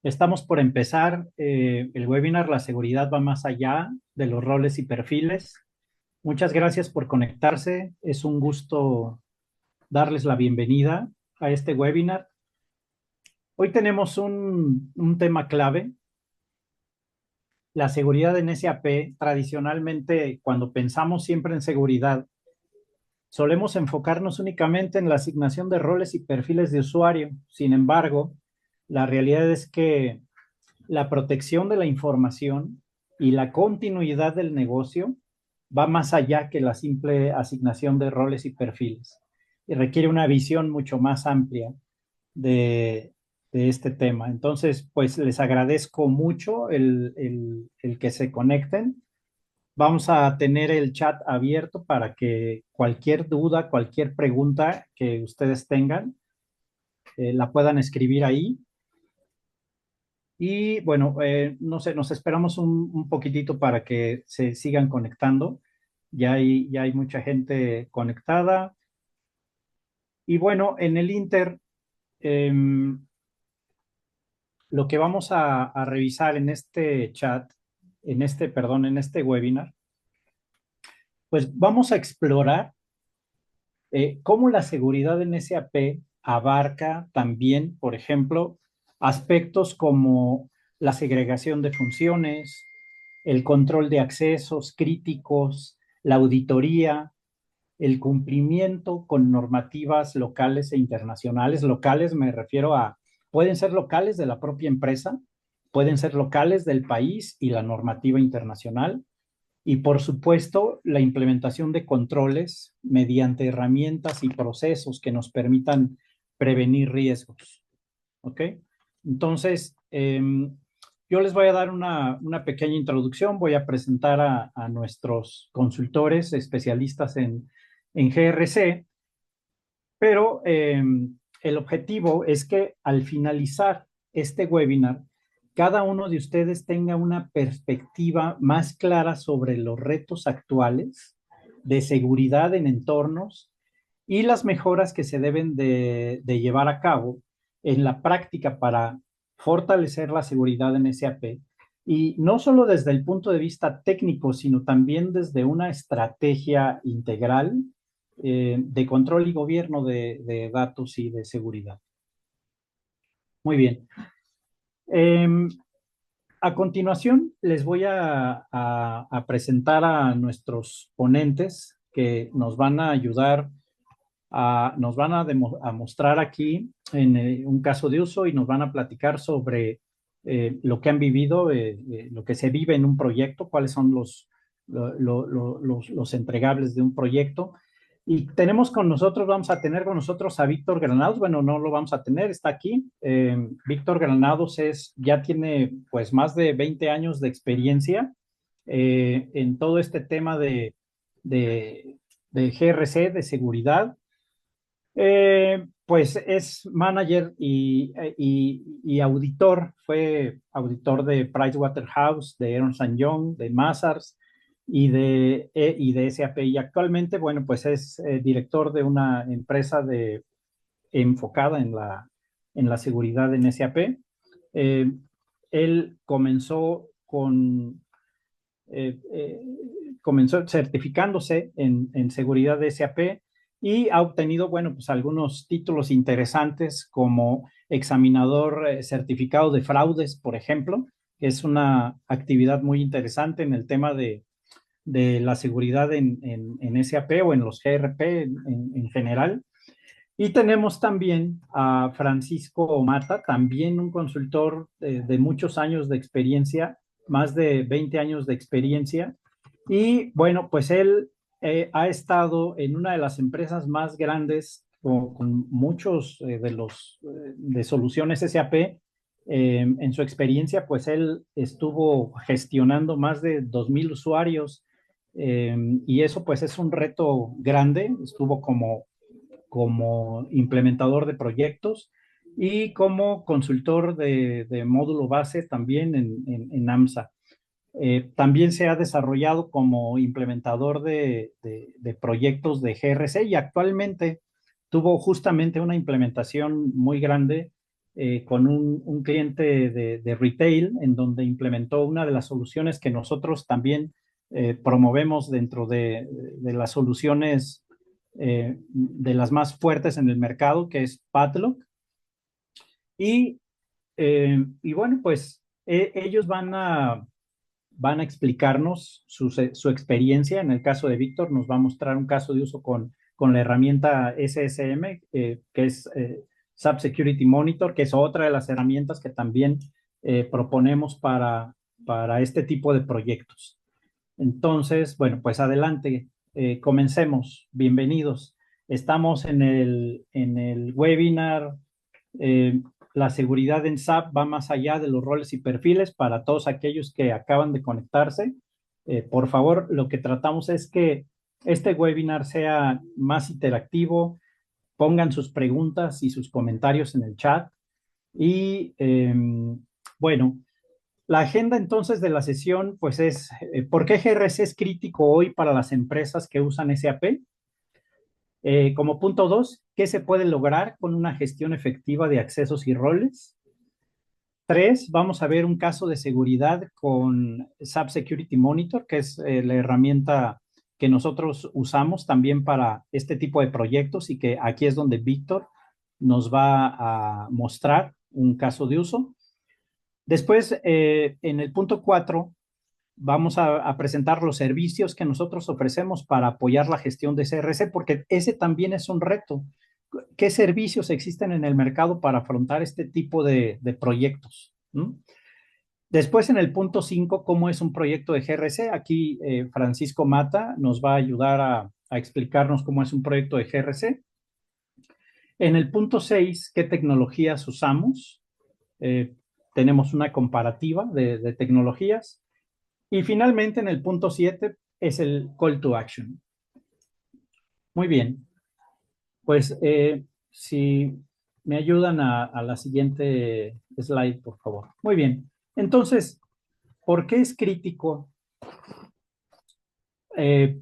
Estamos por empezar el webinar La seguridad va más allá de los roles y perfiles. Muchas gracias por conectarse. Es un gusto darles la bienvenida a este webinar. Hoy tenemos un tema clave, la seguridad en SAP. Tradicionalmente, cuando pensamos siempre en seguridad, solemos enfocarnos únicamente en la asignación de roles y perfiles de usuario. Sin embargo, la realidad es que la protección de la información y la continuidad del negocio va más allá que la simple asignación de roles y perfiles y requiere una visión mucho más amplia de, de este tema. Entonces, pues les agradezco mucho el que se conecten. Vamos a tener el chat abierto para que cualquier duda, cualquier pregunta que ustedes tengan, la puedan escribir ahí. Y bueno, no sé, nos esperamos un poquitito para que se sigan conectando. Ya hay mucha gente conectada. Y bueno, en el Inter, em, lo que vamos a revisar en este chat, perdón, en este webinar, pues vamos a explorar cómo la seguridad en SAP abarca también, por ejemplo, aspectos como la segregación de funciones, el control de accesos críticos, la auditoría, el cumplimiento con normativas locales e internacionales. Locales me refiero a, pueden ser locales de la propia empresa, pueden ser locales del país y la normativa internacional. Y por supuesto, la implementación de controles mediante herramientas y procesos que nos permitan prevenir riesgos. ¿Ok? Entonces, yo les voy a dar una pequeña introducción, voy a presentar a nuestros consultores especialistas en GRC, pero el objetivo es que al finalizar este webinar, cada uno de ustedes tenga una perspectiva más clara sobre los retos actuales de seguridad en entornos y las mejoras que se deben de llevar a cabo en la práctica para fortalecer la seguridad en SAP. Y no solo desde el punto de vista técnico, sino también desde una estrategia integral de control y gobierno de datos y de seguridad. Muy bien. Eh, a continuación, les voy a presentar a nuestros ponentes que nos van a ayudar, nos van a mostrar aquí en un caso de uso y nos van a platicar sobre lo que han vivido, lo que se vive en un proyecto, cuáles son los entregables de un proyecto. Y tenemos con nosotros, vamos a tener con nosotros a Víctor Granados. Bueno, no lo vamos a tener, está aquí. Víctor Granados ya tiene pues más de 20 años de experiencia en todo este tema de, de GRC, de seguridad. Pues es manager y auditor, fue auditor de Pricewaterhouse, de Ernst Young, de Mazars y de SAP. Y actualmente, bueno, pues es director de una empresa enfocada en la seguridad en SAP. Eh, Él eh, eh, comenzó certificándose en seguridad de SAP y ha obtenido, bueno, pues algunos títulos interesantes como examinador certificado de fraudes, por ejemplo, que es una actividad muy interesante en el tema de la seguridad en SAP o en los GRP en general. Y tenemos también a Francisco Mata, también un consultor de muchos años de experiencia, más de 20 años de experiencia. Y bueno, pues él ha estado en una de las empresas más grandes con muchos de soluciones SAP. En su experiencia, pues él estuvo gestionando más de 2,000 usuarios y eso pues es un reto grande. Estuvo como implementador de proyectos y como consultor de módulo base también en AMSA. También se ha desarrollado como implementador de proyectos de GRC y actualmente tuvo justamente una implementación muy grande con un cliente de retail en donde implementó una de las soluciones que nosotros también promovemos dentro de las soluciones de las más fuertes en el mercado, que es Padlock. Y bueno, pues ellos van a explicarnos su experiencia. En el caso de Víctor, nos va a mostrar un caso de uso con la herramienta SSM, que es SAP Security Monitor, que es otra de las herramientas que también proponemos para este tipo de proyectos. Entonces, bueno, pues adelante, comencemos. Bienvenidos. Estamos en el webinar. eh, la seguridad en SAP va más allá de los roles y perfiles para todos aquellos que acaban de conectarse. Por favor, lo que tratamos es que este webinar sea más interactivo. Pongan sus preguntas y sus comentarios en el chat. Y bueno, la agenda entonces de la sesión pues es ¿por qué GRC es crítico hoy para las empresas que usan SAP? Como punto 2, ¿qué se puede lograr con una gestión efectiva de accesos y roles? 3, vamos a ver un caso de seguridad con SAP Security Monitor, que es la herramienta que nosotros usamos también para este tipo de proyectos y que aquí es donde Víctor nos va a mostrar un caso de uso. Después, en el punto 4, vamos a presentar los servicios que nosotros ofrecemos para apoyar la gestión de CRC, porque ese también es un reto. ¿Qué servicios existen en el mercado para afrontar este tipo de proyectos? ¿Mm? Después, en el punto 5, ¿cómo es un proyecto de GRC? Aquí Francisco Mata nos va a ayudar a explicarnos cómo es un proyecto de GRC. En el punto 6, ¿qué tecnologías usamos? Eh, tenemos una comparativa de tecnologías. Y finalmente, en el punto 7 es el call to action. Muy bien, pues si me ayudan a la siguiente slide, por favor. Muy bien, entonces, ¿por qué es crítico eh,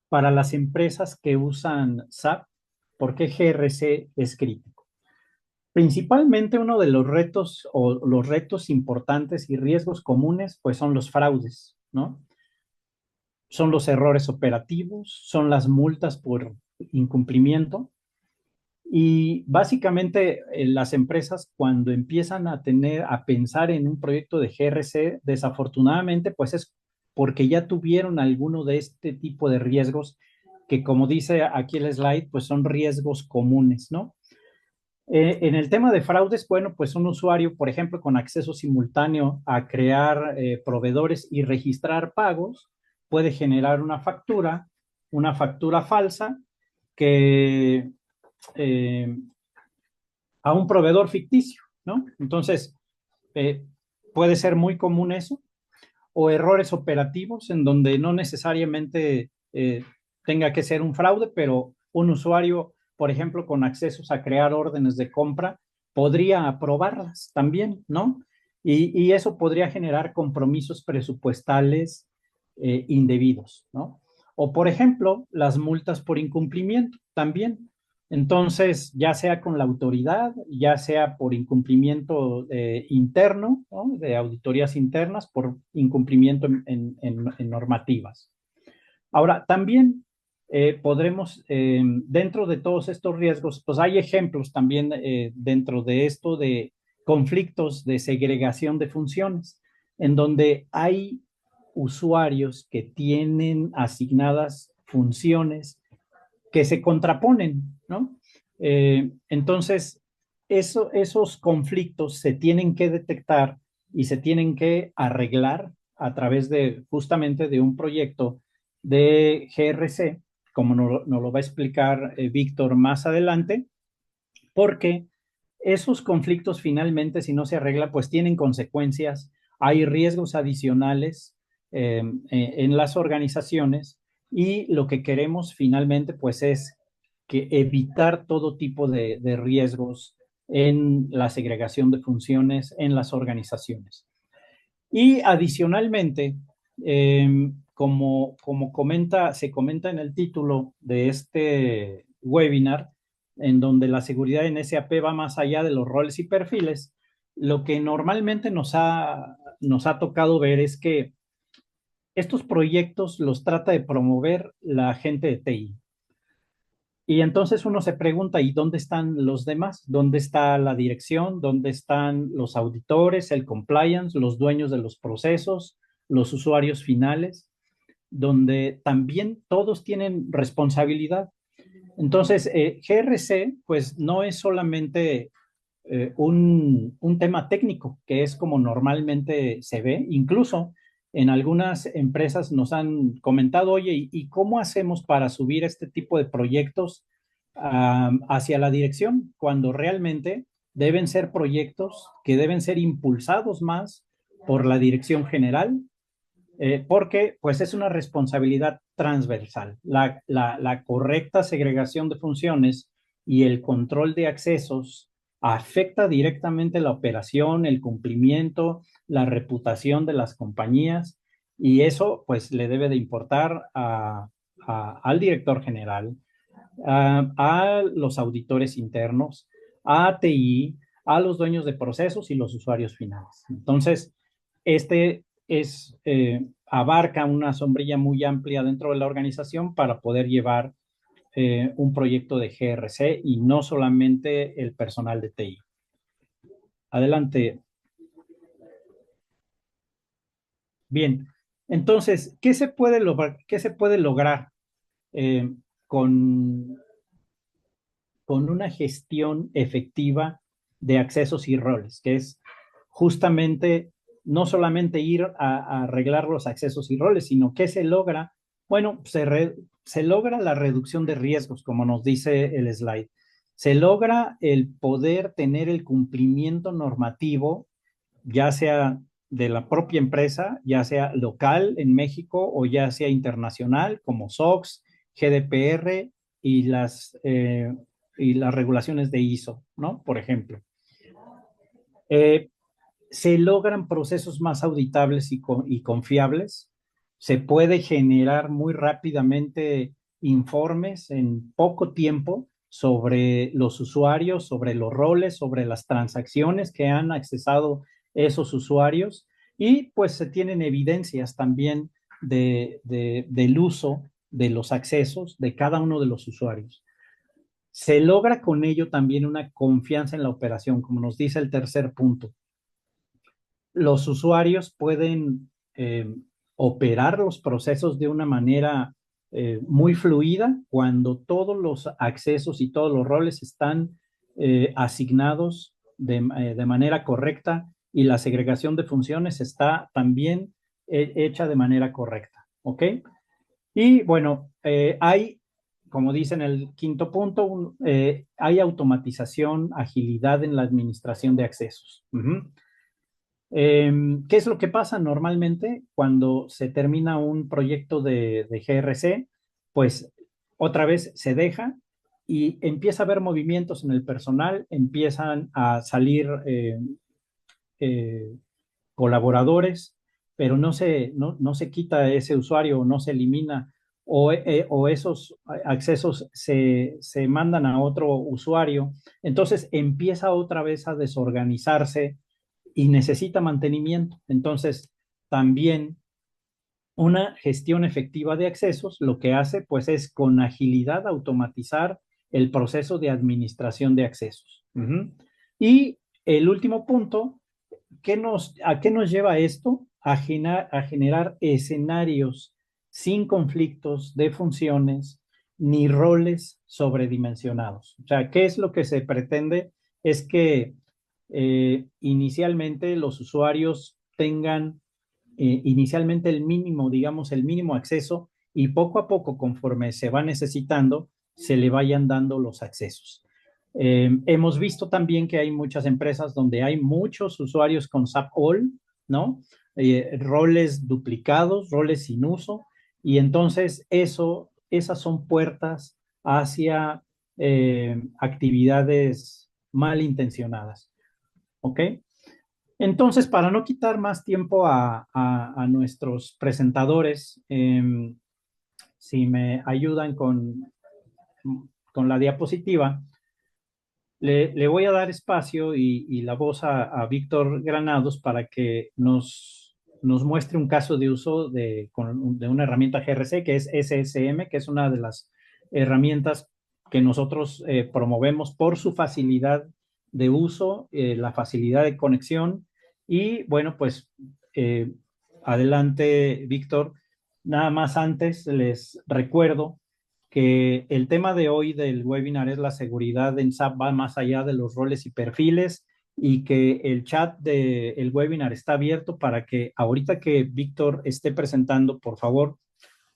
para las empresas que usan SAP? ¿Por qué GRC es crítico? Principalmente uno de los retos o los retos importantes y riesgos comunes, pues son los fraudes, ¿no? Son los errores operativos, son las multas por incumplimiento. Y básicamente las empresas cuando empiezan a pensar en un proyecto de GRC, desafortunadamente, pues es porque ya tuvieron alguno de este tipo de riesgos que, como dice aquí el slide, pues son riesgos comunes, ¿no? En el tema de fraudes, bueno, pues un usuario, por ejemplo, con acceso simultáneo a crear proveedores y registrar pagos, puede generar una factura falsa que eh, a un proveedor ficticio, ¿no? Entonces, eh, puede ser muy común eso, o errores operativos en donde no necesariamente tenga que ser un fraude, pero un usuario, por ejemplo, con accesos a crear órdenes de compra, podría aprobarlas también, ¿no? Y eso podría generar compromisos presupuestales indebidos, ¿no? O, por ejemplo, las multas por incumplimiento también. Entonces, ya sea con la autoridad, ya sea por incumplimiento interno, ¿no? De auditorías internas, por incumplimiento en normativas. Ahora, también podremos, dentro de todos estos riesgos, pues hay ejemplos también dentro de esto de conflictos de segregación de funciones, en donde hay usuarios que tienen asignadas funciones que se contraponen, ¿no? Entonces, esos conflictos se tienen que detectar y se tienen que arreglar a través de justamente de un proyecto de GRC, como nos lo va a explicar Víctor más adelante, porque esos conflictos finalmente, si no se arregla, pues tienen consecuencias, hay riesgos adicionales en las organizaciones y lo que queremos finalmente, pues es que evitar todo tipo de riesgos en la segregación de funciones en las organizaciones. Y adicionalmente, como se comenta en el título de este webinar, en donde la seguridad en SAP va más allá de los roles y perfiles, lo que normalmente nos ha tocado ver es que estos proyectos los trata de promover la gente de TI. Y entonces uno se pregunta, ¿y dónde están los demás? ¿Dónde está la dirección? ¿Dónde están los auditores, el compliance, los dueños de los procesos, los usuarios finales? Donde también todos tienen responsabilidad. Entonces, GRC, pues no es solamente un tema técnico, que es como normalmente se ve. Incluso en algunas empresas nos han comentado, oye, ¿y cómo hacemos para subir este tipo de proyectos hacia la dirección? Cuando realmente deben ser proyectos que deben ser impulsados más por la dirección general, porque pues es una responsabilidad transversal. La correcta segregación de funciones y el control de accesos afecta directamente la operación, el cumplimiento, la reputación de las compañías, y eso pues le debe de importar al director general, a los auditores internos, a TI, a los dueños de procesos y los usuarios finales. Entonces, este abarca una sombrilla muy amplia dentro de la organización para poder llevar un proyecto de GRC y no solamente el personal de TI. Adelante. Bien, entonces, qué se puede lograr eh, con, con una gestión efectiva de accesos y roles, que es justamente no solamente ir a arreglar los accesos y roles, sino que se logra, bueno, se logra la reducción de riesgos, como nos dice el slide. Se logra el poder tener el cumplimiento normativo, ya sea de la propia empresa, ya sea local en México o ya sea internacional, como SOX, GDPR y y las regulaciones de ISO, ¿no? Por ejemplo. Eh, Se logran procesos más auditables y confiables. Se puede generar muy rápidamente informes en poco tiempo sobre los usuarios, sobre los roles, sobre las transacciones que han accesado esos usuarios, y pues se tienen evidencias también del uso de los accesos de cada uno de los usuarios. Se logra con ello también una confianza en la operación, como nos dice el tercer punto. Los usuarios pueden operar los procesos de una manera muy fluida cuando todos los accesos y todos los roles están asignados de manera correcta, y la segregación de funciones está también hecha de manera correcta. ¿Ok? Y bueno, como dice en el quinto punto, hay automatización, agilidad en la administración de accesos. ¿Qué es lo que pasa normalmente cuando se termina un proyecto de GRC? Pues otra vez se deja y empieza a haber movimientos en el personal, empiezan a salir eh, colaboradores, pero no se quita ese usuario, no se elimina, o esos accesos se mandan a otro usuario. Entonces empieza otra vez a desorganizarse y necesita mantenimiento. Entonces, también una gestión efectiva de accesos lo que hace pues es con agilidad automatizar el proceso de administración de accesos. Y el último punto, ¿a qué nos lleva esto? A generar escenarios sin conflictos de funciones ni roles sobredimensionados. O sea, ¿qué es lo que se pretende? Es que inicialmente los usuarios tengan inicialmente el mínimo, digamos, el mínimo acceso, y poco a poco, conforme se va necesitando, se le vayan dando los accesos. Hemos visto también que hay muchas empresas donde hay muchos usuarios con SAP All, ¿no? Roles duplicados, roles sin uso, y entonces esas son puertas hacia actividades malintencionadas, ¿ok? Entonces, para no quitar más tiempo a nuestros presentadores, si me ayudan con la diapositiva, Le voy a dar espacio y la voz a Víctor Granados para que nos muestre un caso de uso de una herramienta GRC que es SSM, que es una de las herramientas que nosotros promovemos por su facilidad de uso, la facilidad de conexión. Y bueno, pues eh, adelante, Víctor. Nada más antes les recuerdo que el tema de hoy del webinar es la seguridad en SAP va más allá de los roles y perfiles y que el chat del webinar está abierto para que ahorita que Víctor esté presentando, por favor,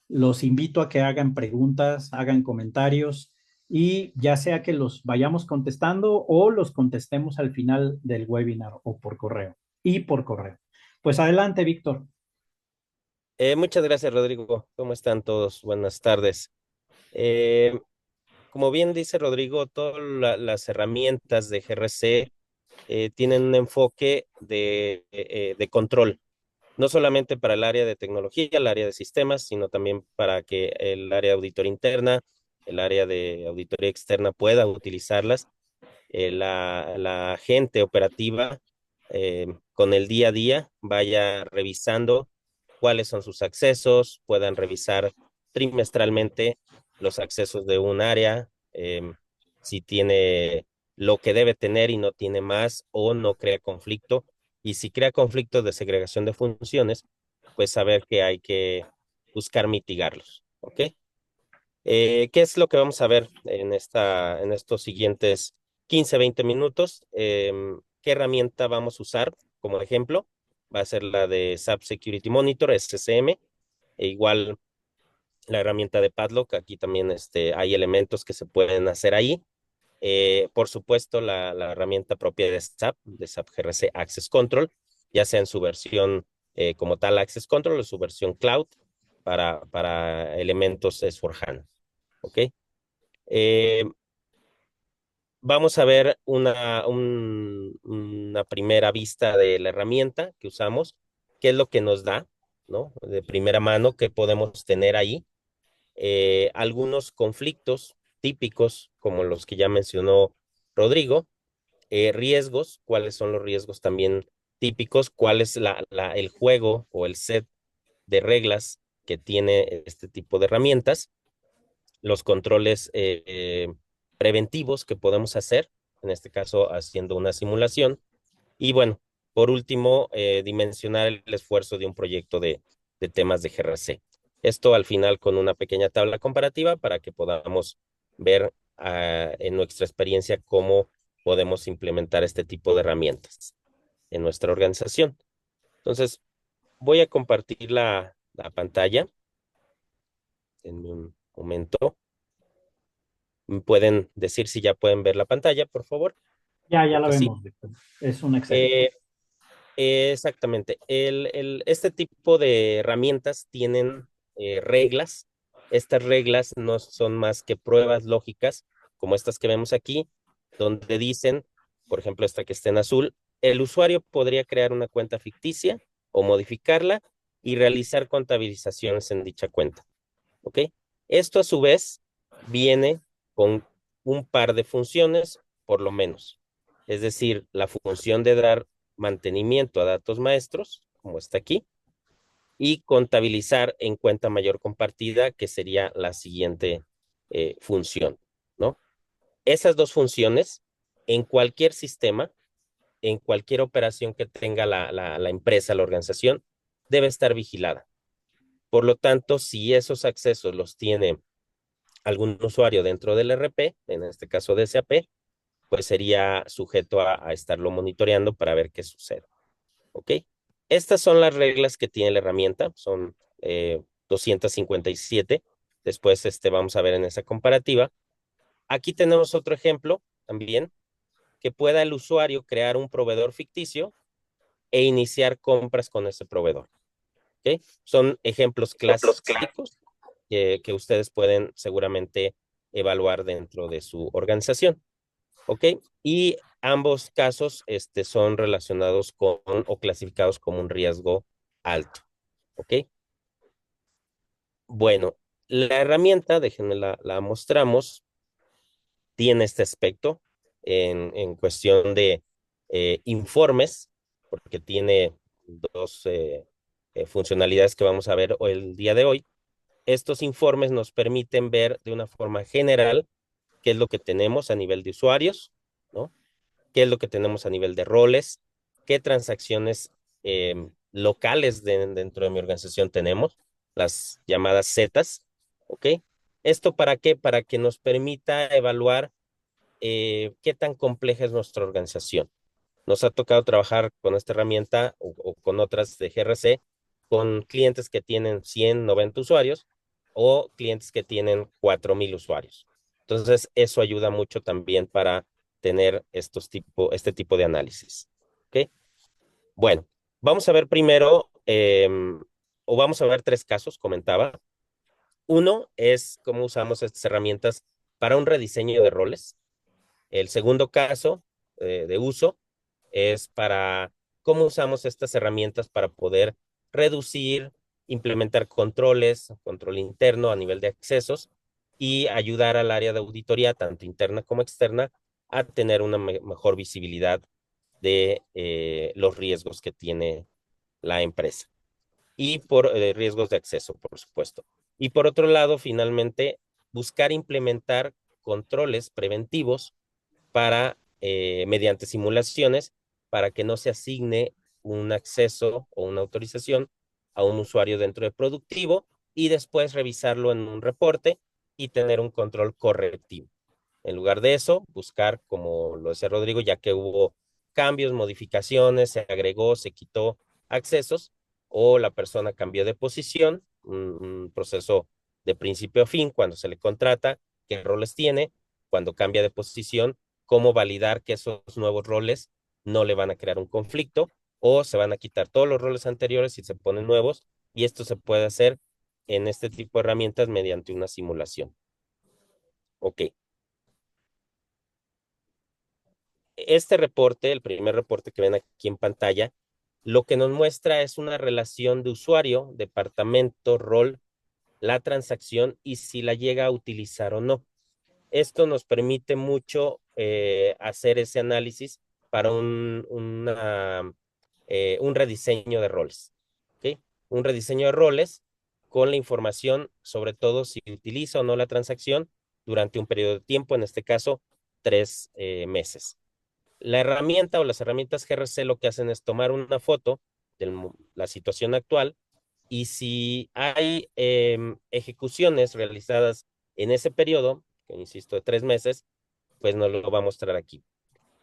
los invito a que hagan preguntas, hagan comentarios y ya sea que los vayamos contestando o los contestemos al final del webinar o por correo y por correo. Pues adelante, Víctor. Muchas gracias, Rodrigo. ¿Cómo están todos? Buenas tardes. Eh, Como bien dice Rodrigo, todas las herramientas de GRC tienen un enfoque de control, no solamente para el área de tecnología, el área de sistemas, sino también para que el área de auditoría interna, el área de auditoría externa pueda utilizarlas. La gente operativa con el día a día vaya revisando cuáles son sus accesos, puedan revisar trimestralmente los accesos de un área, si tiene lo que debe tener y no tiene más o no crea conflicto. Y si crea conflictos de segregación de funciones, pues saber que hay que buscar mitigarlos. ¿Ok? ¿Qué es lo que vamos a ver en estos siguientes 15, 20 minutos? ¿Qué herramienta vamos a usar como ejemplo? Va a ser la de SAP Security Monitor, SSM, e igual la herramienta de Padlock. Aquí también hay elementos que se pueden hacer ahí. Por supuesto, la herramienta propia de SAP GRC Access Control, ya sea en su versión como tal Access Control o su versión Cloud para elementos S4HANA. ¿Ok? Eh, Vamos a ver una primera vista de la herramienta que usamos, qué es lo que nos da, ¿no? De primera mano, qué podemos tener ahí. Algunos conflictos típicos, como los que ya mencionó Rodrigo, riesgos, cuáles son los riesgos también típicos, cuál es el juego o el set de reglas que tiene este tipo de herramientas, los controles preventivos que podemos hacer, en este caso haciendo una simulación. Y bueno, por último, dimensionar el esfuerzo de un proyecto de temas de GRC. Esto al final con una pequeña tabla comparativa para que podamos ver en nuestra experiencia cómo podemos implementar este tipo de herramientas en nuestra organización. Entonces, voy a compartir la pantalla en un momento. ¿Me pueden decir si ya pueden ver la pantalla, por favor? Ya Creo la que sí. vemos, Víctor. Es un Excel. Eh, Exactamente. Este tipo de herramientas tienen reglas. Estas reglas no son más que pruebas lógicas, como estas que vemos aquí, donde dicen, por ejemplo, esta que está en azul, el usuario podría crear una cuenta ficticia o modificarla y realizar contabilizaciones en dicha cuenta. ¿Ok? Esto a su vez viene con un par de funciones, por lo menos. Es decir, la función de dar mantenimiento a datos maestros, como está aquí, y contabilizar en cuenta mayor compartida, que sería la siguiente función, ¿no? Esas dos funciones, en cualquier sistema, en cualquier operación que tenga la empresa, la organización, debe estar vigilada. Por lo tanto, si esos accesos los tiene algún usuario dentro del RP, en este caso de SAP, pues sería sujeto a estarlo monitoreando para ver qué sucede. ¿Ok? Estas son las reglas que tiene la herramienta, son 257. Después vamos a ver en esa comparativa. Aquí tenemos otro ejemplo también, que pueda el usuario crear un proveedor ficticio e iniciar compras con ese proveedor. ¿Ok? Son ejemplos clásicos que ustedes pueden seguramente evaluar dentro de su organización. ¿Ok? Y ambos casos son relacionados con o clasificados como un riesgo alto. ¿Ok? Bueno, la herramienta, déjenme la mostramos, tiene este aspecto. en cuestión de informes, porque tiene dos funcionalidades que vamos a ver el día de hoy. Estos informes nos permiten ver de una forma general qué es lo que tenemos a nivel de usuarios, ¿no? Qué es lo que tenemos a nivel de roles, qué transacciones locales dentro de mi organización tenemos, las llamadas Zetas, ¿ok? ¿Esto para qué? Para que nos permita evaluar qué tan compleja es nuestra organización. Nos ha tocado trabajar con esta herramienta o con otras de GRC, con clientes que tienen 190 usuarios o clientes que tienen 4,000 usuarios. Entonces, eso ayuda mucho también para tener este tipo de análisis. ¿Ok? Bueno, vamos a ver primero, o vamos a ver tres casos, comentaba. Uno es cómo usamos estas herramientas para un rediseño de roles. El segundo caso de uso es para cómo usamos estas herramientas para poder reducir, implementar controles, control interno a nivel de accesos y ayudar al área de auditoría, tanto interna como externa, a tener una mejor visibilidad de los riesgos que tiene la empresa y por riesgos de acceso, por supuesto. Y por otro lado, finalmente, buscar implementar controles preventivos para, mediante simulaciones, para que no se asigne un acceso o una autorización a un usuario dentro de productivo y después revisarlo en un reporte y tener un control correctivo. En lugar de eso, buscar, como lo decía Rodrigo, ya que hubo cambios, modificaciones, se agregó, se quitó accesos o la persona cambió de posición, un proceso de principio a fin cuando se le contrata, qué roles tiene, cuando cambia de posición, cómo validar que esos nuevos roles no le van a crear un conflicto o se van a quitar todos los roles anteriores y se ponen nuevos, y esto se puede hacer en este tipo de herramientas mediante una simulación. Ok. Este reporte, el primer reporte que ven aquí en pantalla, lo que nos muestra es una relación de usuario, departamento, rol, la transacción y si la llega a utilizar o no. Esto nos permite mucho hacer ese análisis para un rediseño de roles. ¿Ok? Un rediseño de roles con la información, sobre todo si utiliza o no la transacción durante un periodo de tiempo, en este caso, 3 meses. La herramienta o las herramientas GRC lo que hacen es tomar una foto de la situación actual y si hay ejecuciones realizadas en ese periodo, que insisto, de 3 meses, pues nos lo va a mostrar aquí.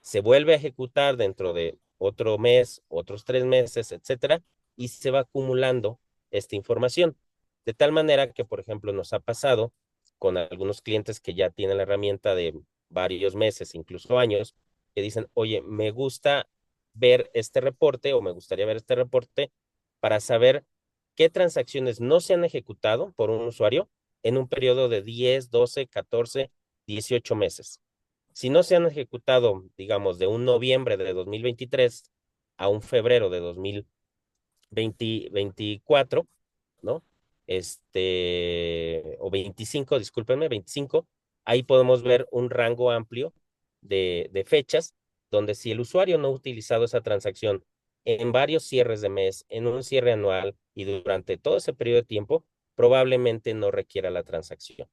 Se vuelve a ejecutar dentro de otro mes, otros 3 meses, etcétera, y se va acumulando esta información. De tal manera que, por ejemplo, nos ha pasado con algunos clientes que ya tienen la herramienta de varios meses, incluso años, que dicen, oye, me gusta ver este reporte o me gustaría ver este reporte para saber qué transacciones no se han ejecutado por un usuario en un periodo de 10, 12, 14, 18 meses. Si no se han ejecutado, digamos, de un noviembre de 2023 a un febrero de 2024, ¿no? O 25, discúlpenme, 25, ahí podemos ver un rango amplio de fechas donde si el usuario no ha utilizado esa transacción en varios cierres de mes, en un cierre anual y durante todo ese periodo de tiempo, probablemente no requiera la transacción,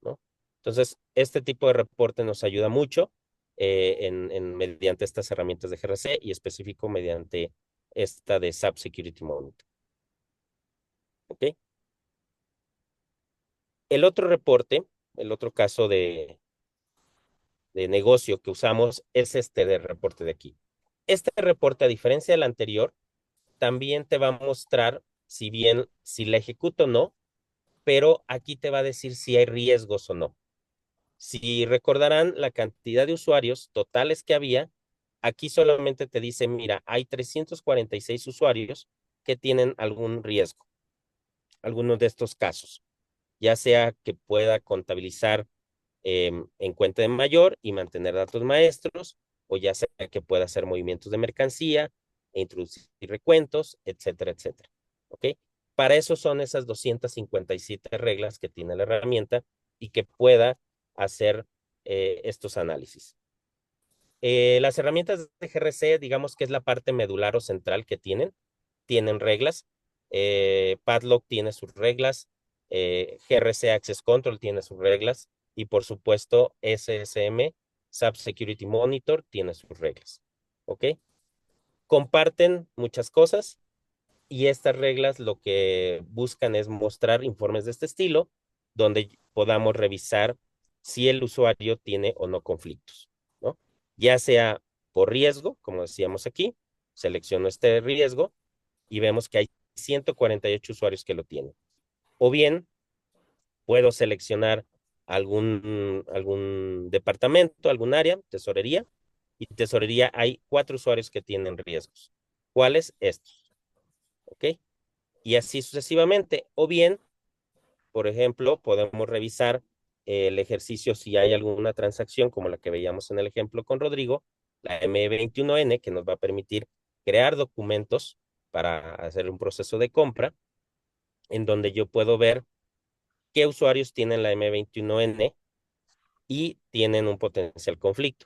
¿no? Entonces, este tipo de reporte nos ayuda mucho mediante estas herramientas de GRC y específico mediante esta de SAP Security Monitor. ¿Ok? El otro reporte, el otro caso de negocio que usamos es este de reporte de aquí. Este reporte, a diferencia del anterior, también te va a mostrar si bien, si la ejecuto o no, pero aquí te va a decir si hay riesgos o no. Si recordarán la cantidad de usuarios totales que había, aquí solamente te dice, mira, hay 346 usuarios que tienen algún riesgo, algunos de estos casos, ya sea que pueda contabilizar en cuenta de mayor y mantener datos maestros, o ya sea que pueda hacer movimientos de mercancía, e introducir recuentos, etcétera, etcétera. ¿Ok? Para eso son esas 257 reglas que tiene la herramienta y que pueda hacer estos análisis. Las herramientas de GRC, digamos que es la parte medular o central que tienen reglas. Padlock tiene sus reglas, GRC Access Control tiene sus reglas y por supuesto SSM, SAP Security Monitor, tiene sus reglas. ¿Ok? Comparten muchas cosas y estas reglas lo que buscan es mostrar informes de este estilo donde podamos revisar si el usuario tiene o no conflictos, ¿no? Ya sea por riesgo, como decíamos aquí, selecciono este riesgo y vemos que hay 148 usuarios que lo tienen. O bien, puedo seleccionar algún departamento, algún área, tesorería, y tesorería hay 4 usuarios que tienen riesgos. ¿Cuáles? Estos. ¿Ok? Y así sucesivamente. O bien, por ejemplo, podemos revisar el ejercicio si hay alguna transacción como la que veíamos en el ejemplo con Rodrigo, la M21N, que nos va a permitir crear documentos para hacer un proceso de compra, en donde yo puedo ver qué usuarios tienen la M21N y tienen un potencial conflicto.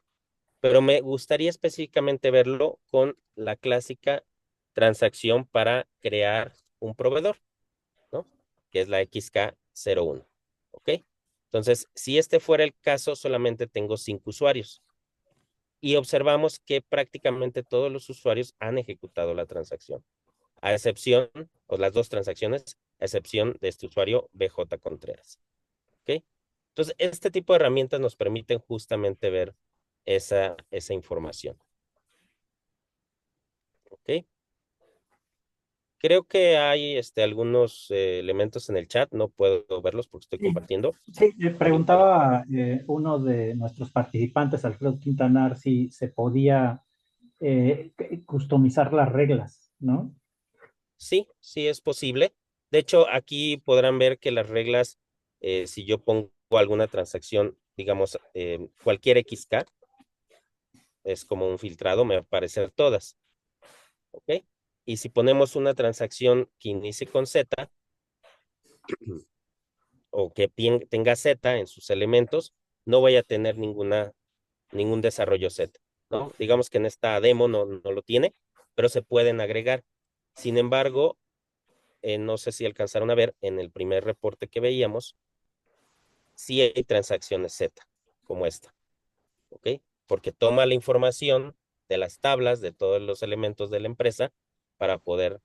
Pero me gustaría específicamente verlo con la clásica transacción para crear un proveedor, ¿no? Que es la XK01. ¿Ok? Entonces, si este fuera el caso, solamente tengo 5 usuarios. Y observamos que prácticamente todos los usuarios han ejecutado la transacción, a excepción, o las 2 transacciones, a excepción de este usuario BJ Contreras. ¿Ok? Entonces, este tipo de herramientas nos permiten justamente ver esa información. ¿Ok? Creo que hay algunos elementos en el chat, no puedo verlos porque estoy Sí, compartiendo. sí, Pero igual, preguntaba uno de nuestros participantes, Alfredo Quintanar, si se podía customizar las reglas, ¿no? sí, sí es posible. De hecho, aquí podrán ver que las reglas, si yo pongo alguna transacción, digamos, cualquier XK, es como un filtrado, me va a aparecer todas. ¿Ok? Y si ponemos una transacción que inicie con Z o que tenga Z en sus elementos, no voy a tener ningún desarrollo Z, ¿no? Digamos que en esta demo no lo tiene, pero se pueden agregar. Sin embargo, no sé si alcanzaron a ver en el primer reporte que veíamos, sí hay transacciones Z, como esta, ¿ok? Porque toma la información de las tablas, de todos los elementos de la empresa, para poder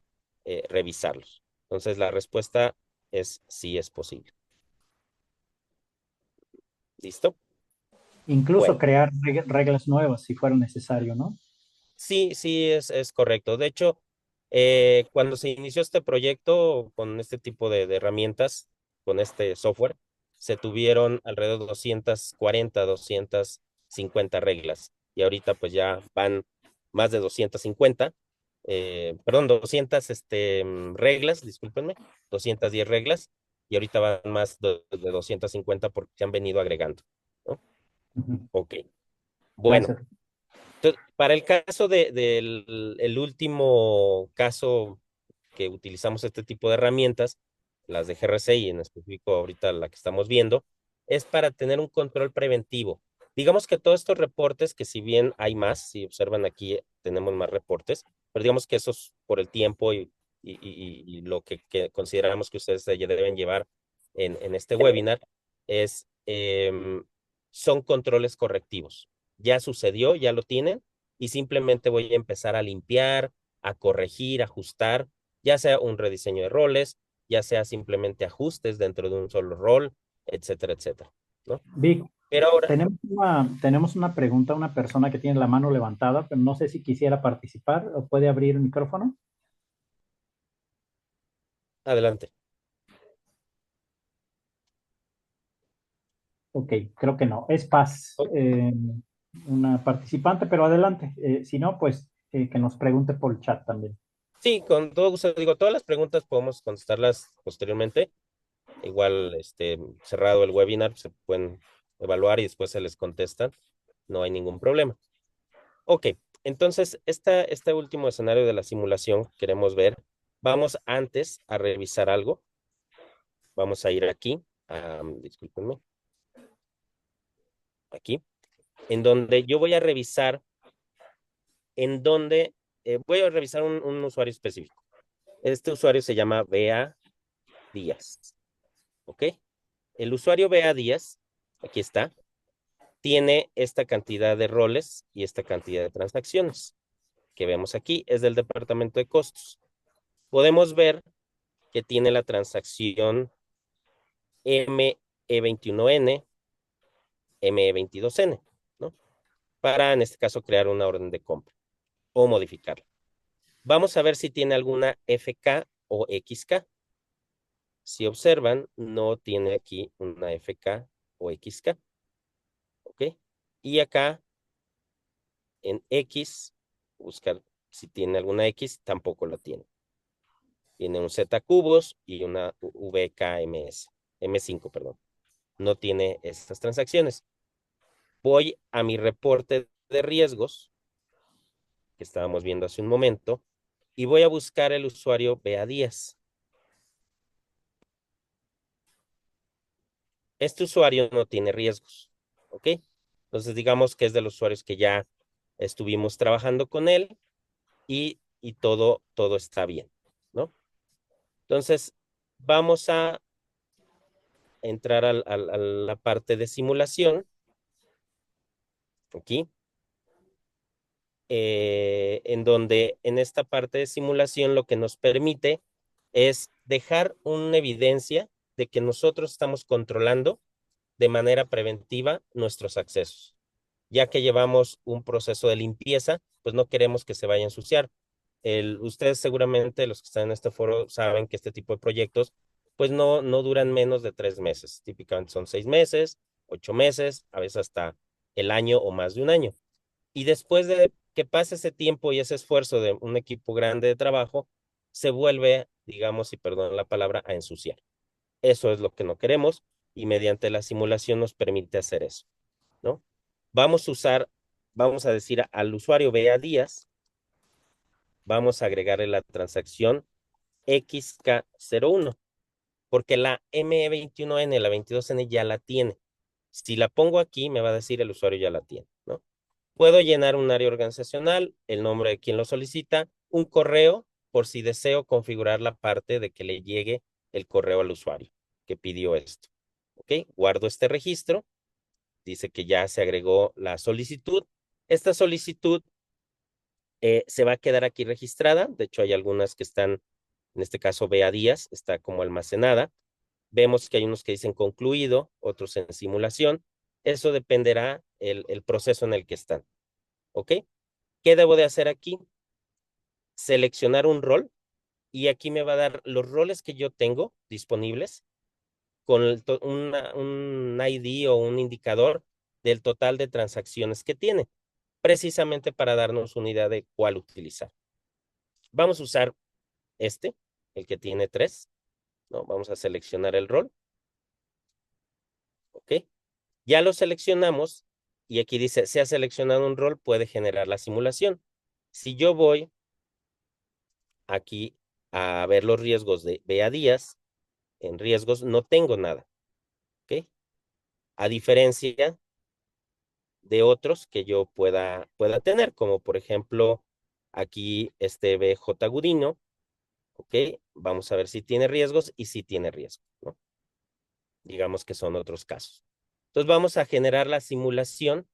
revisarlos. Entonces, la respuesta es sí es posible. ¿Listo? Incluso Bueno, crear reglas nuevas si fuera necesario, ¿no? sí, sí es correcto. De hecho, cuando se inició este proyecto con este tipo de herramientas, con este software, se tuvieron alrededor de 240, 250 reglas. Y ahorita pues ya van más de 250, perdón, 200 reglas, discúlpenme, 210 reglas. Y ahorita van más de 250 porque se han venido agregando, ¿no? Ujú. Ok, bueno. Gracias. Entonces, para el caso del el último caso que utilizamos este tipo de herramientas, las de GRC y en específico ahorita la que estamos viendo, es para tener un control preventivo. Digamos que todos estos reportes, que si bien hay más, si observan aquí tenemos más reportes, pero digamos que esos por el tiempo y lo que consideramos que ustedes ya deben llevar en este webinar es, son controles correctivos. Ya sucedió, ya lo tienen, y simplemente voy a empezar a limpiar, a corregir, ajustar, ya sea un rediseño de roles, ya sea simplemente ajustes dentro de un solo rol, etcétera, etcétera, ¿no? Vic, Pero ahora, tenemos una pregunta, una persona que tiene la mano levantada, pero no sé si quisiera participar o puede abrir el micrófono. adelante. Ok, creo que no. Es Paz, una participante, pero adelante. Si no, pues que nos pregunte por el chat también. Sí, con todo gusto, digo, todas las preguntas podemos contestarlas posteriormente. Igual, cerrado el webinar, se pueden evaluar y después se les contestan. No hay ningún problema. Ok, entonces, este último escenario de la simulación queremos ver. Vamos antes a revisar algo. Vamos a ir aquí. Discúlpenme. Aquí. en donde yo voy a revisar voy a revisar un usuario específico. Este usuario se llama Bea Díaz, ¿ok? El usuario Bea Díaz, aquí está, tiene esta cantidad de roles y esta cantidad de transacciones que vemos aquí, es del departamento de costos. Podemos ver que tiene la transacción ME21N, ME22N, ¿no? Para, en este caso, crear una orden de compra o modificarla. Vamos a ver si tiene alguna FK o XK. Si observan, no tiene aquí una FK o XK, ¿ok? Y acá en X, buscar si tiene alguna X, tampoco la tiene. Tiene un Z cubos y una VKMS, M5, perdón. No tiene estas transacciones. Voy a mi reporte de riesgos, que estábamos viendo hace un momento, y voy a buscar el usuario BA10. Este usuario no tiene riesgos, ¿ok? Entonces digamos que es de los usuarios que ya estuvimos trabajando con él y todo está bien, ¿no? Entonces vamos a entrar a la parte de simulación, aquí, en donde en esta parte de simulación lo que nos permite es dejar una evidencia de que nosotros estamos controlando de manera preventiva nuestros accesos. Ya que llevamos un proceso de limpieza, pues no queremos que se vaya a ensuciar. Ustedes seguramente, los que están en este foro, saben que este tipo de proyectos, pues no duran menos de 3 meses. Típicamente son 6 meses, 8 meses, a veces hasta el año o más de un año. Y después de que pase ese tiempo y ese esfuerzo de un equipo grande de trabajo, se vuelve, digamos, y perdón la palabra, a ensuciar. Eso es lo que no queremos y mediante la simulación nos permite hacer eso, ¿no? Vamos a decir al usuario Bea Díaz, vamos a agregarle la transacción XK01, porque la ME21N, la 22N ya la tiene. Si la pongo aquí, me va a decir el usuario ya la tiene, ¿no? Puedo llenar un área organizacional, el nombre de quien lo solicita, un correo, por si deseo configurar la parte de que le llegue el correo al usuario que pidió esto. ¿Ok? Guardo este registro. Dice que ya se agregó la solicitud. Esta solicitud se va a quedar aquí registrada. De hecho, hay algunas que están, en este caso, Bea Díaz, está como almacenada. Vemos que hay unos que dicen concluido, otros en simulación. Eso dependerá el proceso en el que están. ¿Ok? ¿Qué debo de hacer aquí? Seleccionar un rol y aquí me va a dar los roles que yo tengo disponibles con un ID o un indicador del total de transacciones que tiene, precisamente para darnos una idea de cuál utilizar. Vamos a usar este, el que tiene 3, ¿no? Vamos a seleccionar el rol, ¿ok? Ya lo seleccionamos y aquí dice, se ha seleccionado un rol, puede generar la simulación. Si yo voy aquí a ver los riesgos de Bea Díaz, en riesgos no tengo nada, ¿ok? A diferencia de otros que yo pueda tener, como por ejemplo aquí este BJ Gudino, ¿ok? Vamos a ver si tiene riesgos y si tiene riesgo, ¿no? Digamos que son otros casos. Entonces vamos a generar la simulación,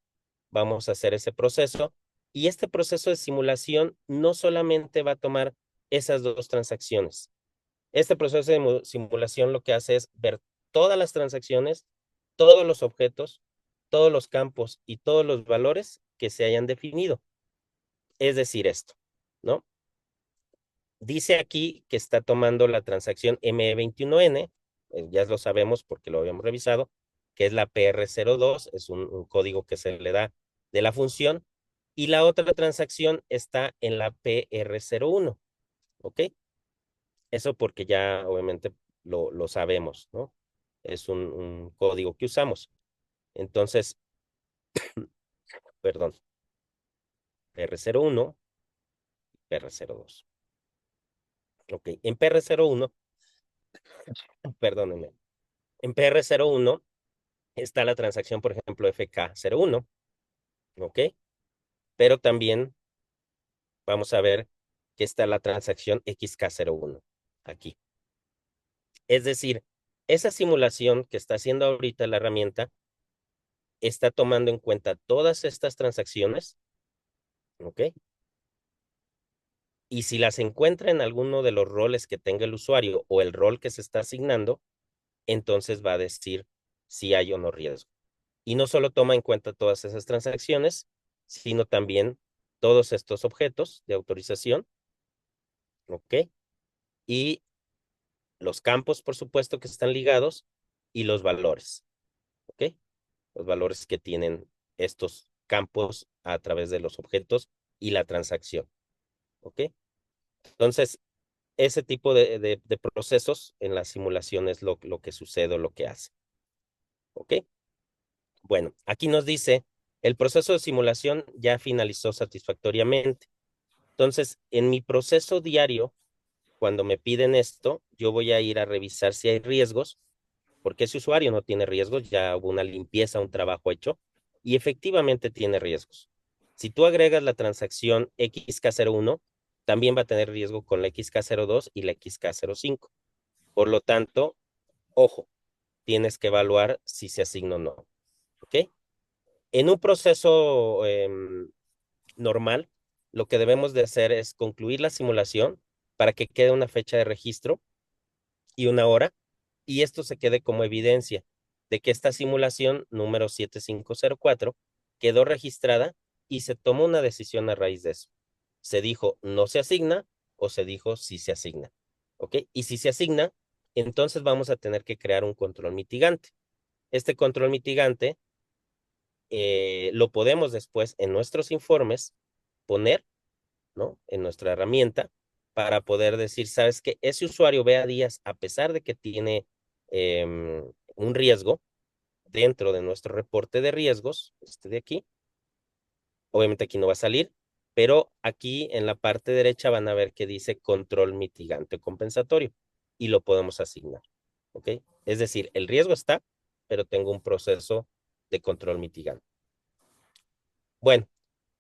vamos a hacer ese proceso y este proceso de simulación no solamente va a tomar esas dos transacciones. Este proceso de simulación lo que hace es ver todas las transacciones, todos los objetos, todos los campos y todos los valores que se hayan definido. Es decir, esto, ¿no? Dice aquí que está tomando la transacción ME21N, ya lo sabemos porque lo habíamos revisado, que es la PR02, es un código que se le da de la función, y la otra transacción está en la PR01, ¿ok? Eso porque ya obviamente lo sabemos, ¿no? Es un código que usamos. Entonces, perdón, PR01, PR02. Ok, en PR01, perdónenme, en PR01 está la transacción, por ejemplo, FK01, ¿ok? Pero también vamos a ver que está la transacción XK01 aquí. Es decir, esa simulación que está haciendo ahorita la herramienta está tomando en cuenta todas estas transacciones, ¿ok? Y si las encuentra en alguno de los roles que tenga el usuario o el rol que se está asignando, entonces va a decir si hay o no riesgo. Y no solo toma en cuenta todas esas transacciones, sino también todos estos objetos de autorización, ¿ok? Y los campos, por supuesto, que están ligados y los valores, ¿ok? Los valores que tienen estos campos a través de los objetos y la transacción, ¿ok? Entonces, ese tipo de procesos en la simulación es lo que sucede o lo que hace, ¿ok? Bueno, aquí nos dice, el proceso de simulación ya finalizó satisfactoriamente. Entonces, en mi proceso diario, cuando me piden esto, yo voy a ir a revisar si hay riesgos, porque ese usuario no tiene riesgos, ya hubo una limpieza, un trabajo hecho, y efectivamente tiene riesgos. Si tú agregas la transacción XK01, también va a tener riesgo con la XK02 y la XK05. Por lo tanto, ojo, tienes que evaluar si se asigna o no. ¿Ok? En un proceso normal, lo que debemos de hacer es concluir la simulación para que quede una fecha de registro y una hora, y esto se quede como evidencia de que esta simulación número 7504 quedó registrada y se tomó una decisión a raíz de eso. Se dijo no se asigna o se dijo sí se asigna. ¿Ok? Y si se asigna, entonces vamos a tener que crear un control mitigante. Este control mitigante lo podemos después en nuestros informes poner, ¿no? En nuestra herramienta para poder decir, sabes que ese usuario vea días, a pesar de que tiene un riesgo dentro de nuestro reporte de riesgos, este de aquí, obviamente aquí no va a salir, pero aquí en la parte derecha van a ver que dice control mitigante compensatorio y lo podemos asignar, ¿ok? Es decir, el riesgo está, pero tengo un proceso de control mitigante. Bueno,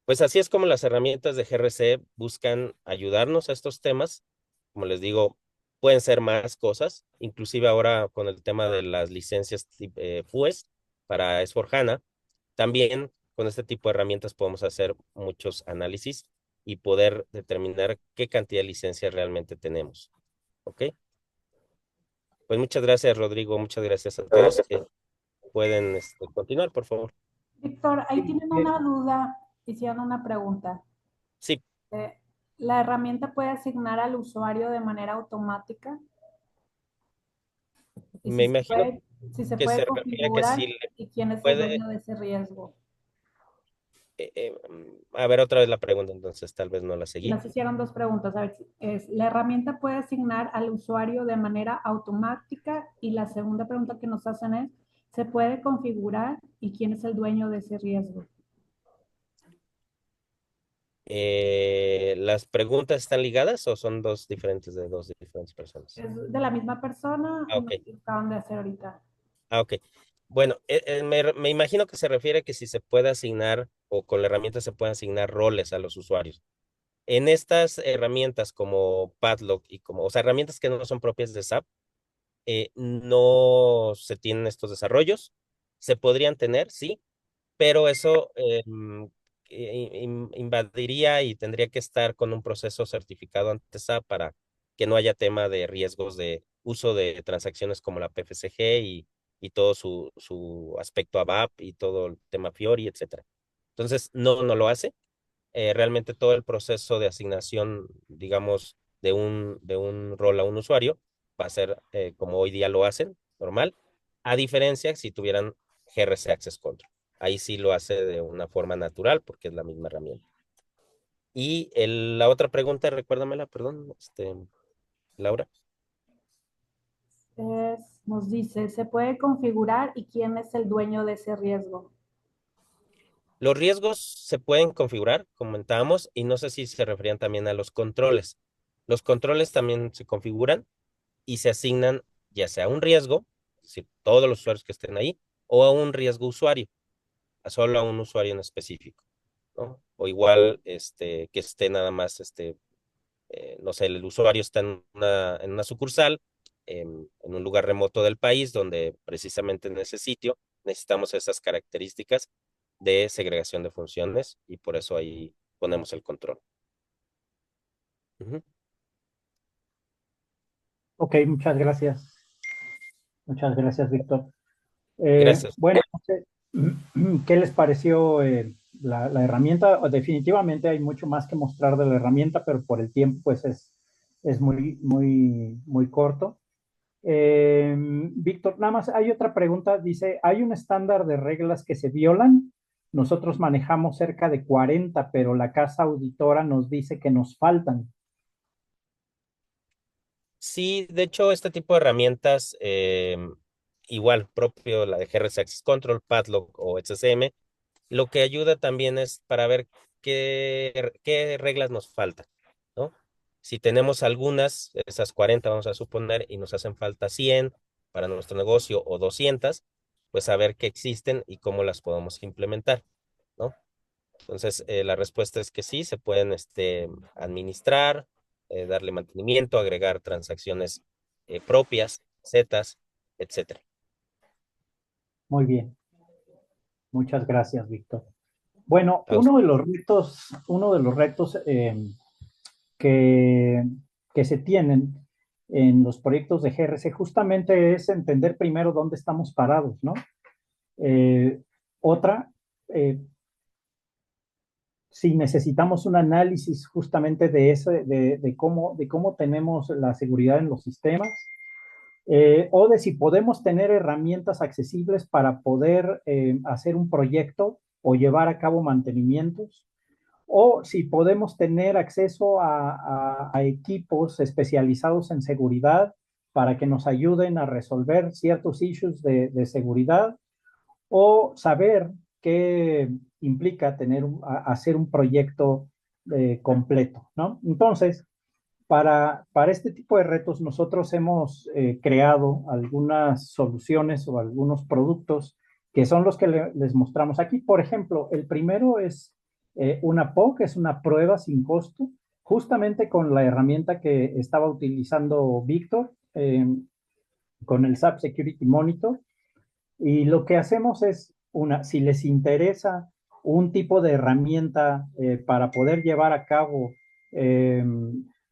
pues así es como las herramientas de GRC buscan ayudarnos a estos temas. Como les digo, pueden ser más cosas, inclusive ahora con el tema de las licencias FUES para S4HANA, también con este tipo de herramientas podemos hacer muchos análisis y poder determinar qué cantidad de licencias realmente tenemos. ¿Ok? Pues muchas gracias, Rodrigo. Muchas gracias a todos. Pueden continuar, por favor. Víctor, ahí Sí, tienen una duda, hicieron una pregunta. Sí, Eh, ¿La herramienta puede asignar al usuario de manera automática? Y me imagino si se que se puede refería a que si configurar le y quién es el puede. dueño de ese riesgo. A ver, otra vez la pregunta, entonces tal vez no la Y seguí. nos hicieron dos preguntas. A ver, ¿la herramienta puede asignar al usuario de manera automática? Y la segunda pregunta que nos hacen es, ¿se puede configurar y quién es el dueño de ese riesgo? ¿Las preguntas están ligadas o son dos diferentes de dos diferentes personas? ¿Es de la misma persona? Ah, ok. Uno que acaban de hacer ahorita. Ah, ok. Bueno, me imagino que se refiere a que si se puede asignar o con la herramienta se pueden asignar roles a los usuarios. En estas herramientas como Padlock y como, o sea, herramientas que no son propias de SAP, no se tienen estos desarrollos. Se podrían tener, sí, pero eso invadiría y tendría que estar con un proceso certificado ante SAP para que no haya tema de riesgos de uso de transacciones como la PFCG y todo su aspecto ABAP y todo el tema Fiori, etcétera. Entonces, no lo hace. Realmente todo el proceso de asignación, digamos, de un rol a un usuario va a ser como hoy día lo hacen, normal, a diferencia si tuvieran GRC Access Control. Ahí sí lo hace de una forma natural porque es la misma herramienta. Y la otra pregunta, recuérdamela, perdón, Laura. Nos dice, ¿se puede configurar y quién es el dueño de ese riesgo? Los riesgos se pueden configurar, comentábamos, y no sé si se referían también a los controles. Los controles también se configuran y se asignan ya sea a un riesgo, es decir, todos los usuarios que estén ahí, o a un riesgo usuario. solo a un usuario en específico, ¿no? O igual, que esté nada más, no sé, el usuario está en una sucursal, en un lugar remoto del país, donde precisamente en ese sitio necesitamos esas características de segregación de funciones y por eso ahí ponemos el control. Ujú. Ok, muchas gracias. Muchas gracias, Víctor. Gracias. Bueno, no sé, ¿qué les pareció la herramienta? Definitivamente hay mucho más que mostrar de la herramienta, pero por el tiempo, pues es muy corto. Víctor, nada más hay otra pregunta. Dice, ¿hay un estándar de reglas que se violan? Nosotros manejamos cerca de 40, pero la casa auditora nos dice que nos faltan. Sí, de hecho, este tipo de herramientas, igual propio la de GRC Access Control, Padlock o XSM, lo que ayuda también es para ver qué reglas nos faltan, ¿no? Si tenemos algunas, esas 40 vamos a suponer, y nos hacen falta 100 para nuestro negocio o 200, pues saber qué existen y cómo las podemos implementar, ¿no? Entonces, la respuesta es que sí, se pueden administrar, darle mantenimiento, agregar transacciones propias, zetas, etcétera. Muy bien. Muchas gracias, Víctor. Bueno, A usted. uno de los retos que, que se tienen en los proyectos de GRC justamente es entender primero dónde estamos parados, ¿no? Eh, otra, eh, si necesitamos un análisis justamente de eso, de cómo tenemos la seguridad en los sistemas, o de si podemos tener herramientas accesibles para poder hacer un proyecto o llevar a cabo mantenimientos, o si podemos tener acceso a equipos especializados en seguridad para que nos ayuden a resolver ciertos issues de seguridad, o saber qué implica hacer un proyecto completo, ¿no? Entonces, para este tipo de retos, nosotros hemos creado algunas soluciones o algunos productos que son los que les mostramos aquí. Por ejemplo, el primero es una POC, es una prueba sin costo, justamente con la herramienta que estaba utilizando Víctor, con el SAP Security Monitor. Y lo que hacemos es, si les interesa un tipo de herramienta para poder llevar a cabo eh,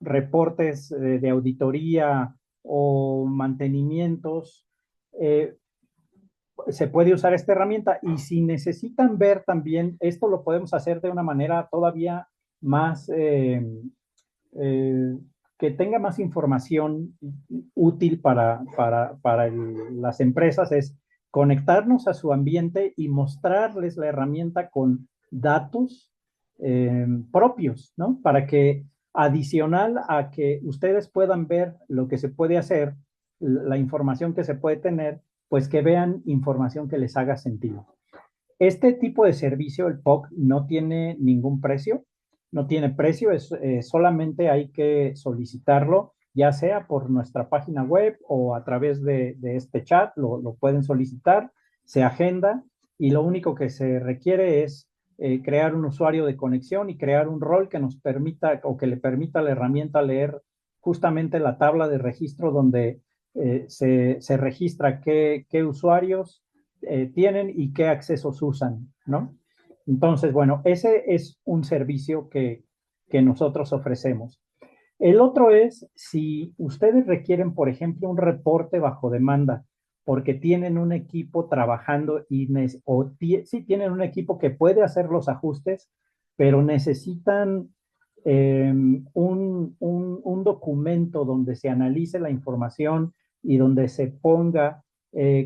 reportes de auditoría o mantenimientos, eh, se puede usar esta herramienta. Y si necesitan ver también, esto lo podemos hacer de una manera todavía más, eh, que tenga más información útil para las empresas, es conectarnos a su ambiente y mostrarles la herramienta con datos propios, ¿no? Para que adicional a que ustedes puedan ver lo que se puede hacer, la información que se puede tener, pues que vean información que les haga sentido. Este tipo de servicio, el POC, no tiene ningún precio, no tiene precio, solamente hay que solicitarlo, ya sea por nuestra página web o a través de este chat, lo pueden solicitar, se agenda y lo único que se requiere es crear un usuario de conexión y crear un rol que nos permita o que le permita a la herramienta leer justamente la tabla de registro donde se registra qué usuarios tienen y qué accesos usan, ¿no? Entonces, bueno, ese es un servicio que nosotros ofrecemos. El otro es si ustedes requieren, por ejemplo, un reporte bajo demanda, porque tienen un equipo trabajando o sí tienen un equipo que puede hacer los ajustes, pero necesitan un documento donde se analice la información y donde se ponga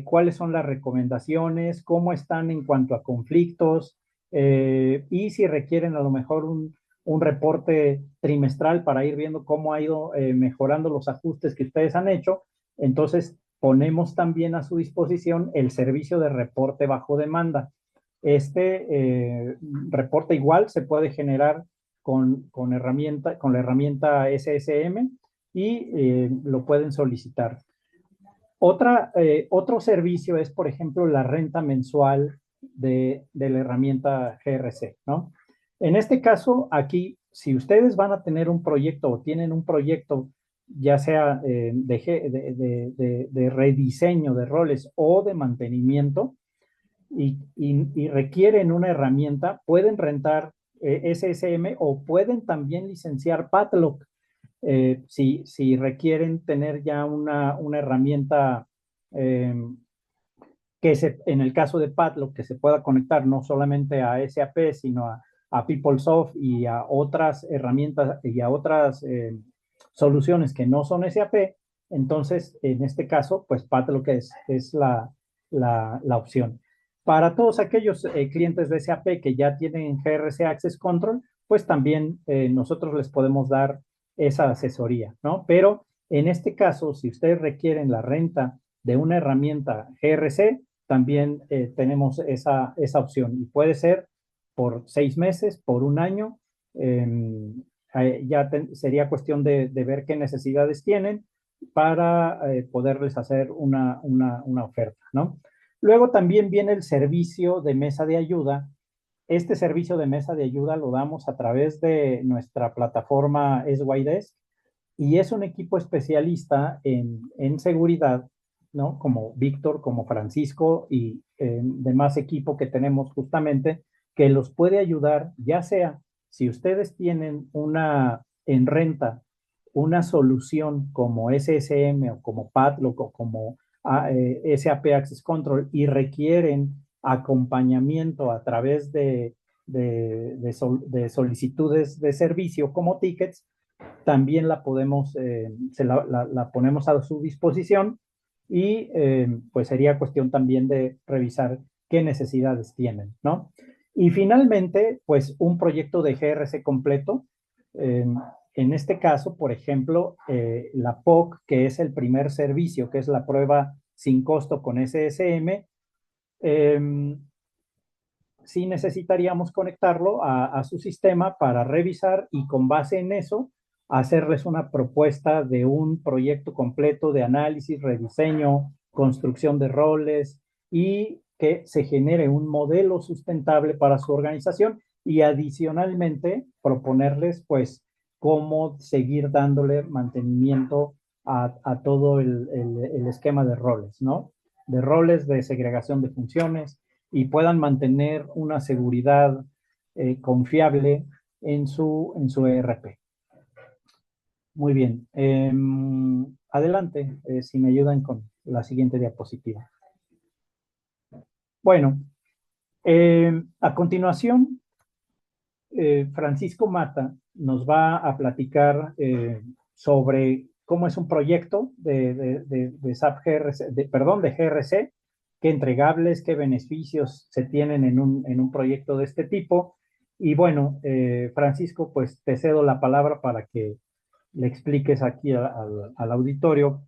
cuáles son las recomendaciones, cómo están en cuanto a conflictos, y si requieren a lo mejor un reporte trimestral para ir viendo cómo ha ido mejorando los ajustes que ustedes han hecho. Entonces, ponemos también a su disposición el servicio de reporte bajo demanda. Este reporte igual se puede generar con la herramienta SSM y lo pueden solicitar. Otro servicio es, por ejemplo, la renta mensual de la herramienta GRC, ¿no? En este caso, aquí, si ustedes van a tener un proyecto o tienen un proyecto, ya sea de rediseño de roles o de mantenimiento, y requieren una herramienta, pueden rentar SSM o pueden también licenciar Padlock si requieren tener ya una herramienta en el caso de Padlock, que se pueda conectar no solamente a SAP, sino a PeopleSoft y a otras herramientas y a otras soluciones que no son SAP, entonces en este caso, pues Padlock es la opción. Para todos aquellos clientes de SAP que ya tienen GRC Access Control, pues también nosotros les podemos dar esa asesoría, ¿no? Pero en este caso, si ustedes requieren la renta de una herramienta GRC, también tenemos esa opción y puede ser por 6 meses, por un año. Sería cuestión de ver qué necesidades tienen para poderles hacer una oferta, ¿no? Luego también viene el servicio de mesa de ayuda. Este servicio de mesa de ayuda lo damos a través de nuestra plataforma SYDesk y es un equipo especialista en seguridad, ¿no? Como Víctor, como Francisco y demás equipo que tenemos justamente, que los puede ayudar, ya sea si ustedes tienen en renta una solución como SSM o como Padlock o como SAP Access Control y requieren acompañamiento a través de solicitudes de servicio como tickets, también la podemos, la ponemos a su disposición y pues sería cuestión también de revisar qué necesidades tienen, ¿no? Y finalmente, pues un proyecto de GRC completo. En este caso, por ejemplo, la POC, que es el primer servicio, que es la prueba sin costo con SSM, sí necesitaríamos conectarlo a su sistema para revisar y con base en eso hacerles una propuesta de un proyecto completo de análisis, rediseño, construcción de roles y que se genere un modelo sustentable para su organización y adicionalmente proponerles pues cómo seguir dándole mantenimiento a todo el esquema de roles, ¿no? De roles, de segregación de funciones, y puedan mantener una seguridad confiable en su ERP. Muy bien. Adelante, si me ayudan con la siguiente diapositiva. Bueno, a continuación, Francisco Mata nos va a platicar sobre cómo es un proyecto de SAP GRC, perdón, de GRC, qué entregables, qué beneficios se tienen en un proyecto de este tipo. Y bueno, Francisco, pues te cedo la palabra para que le expliques aquí al auditorio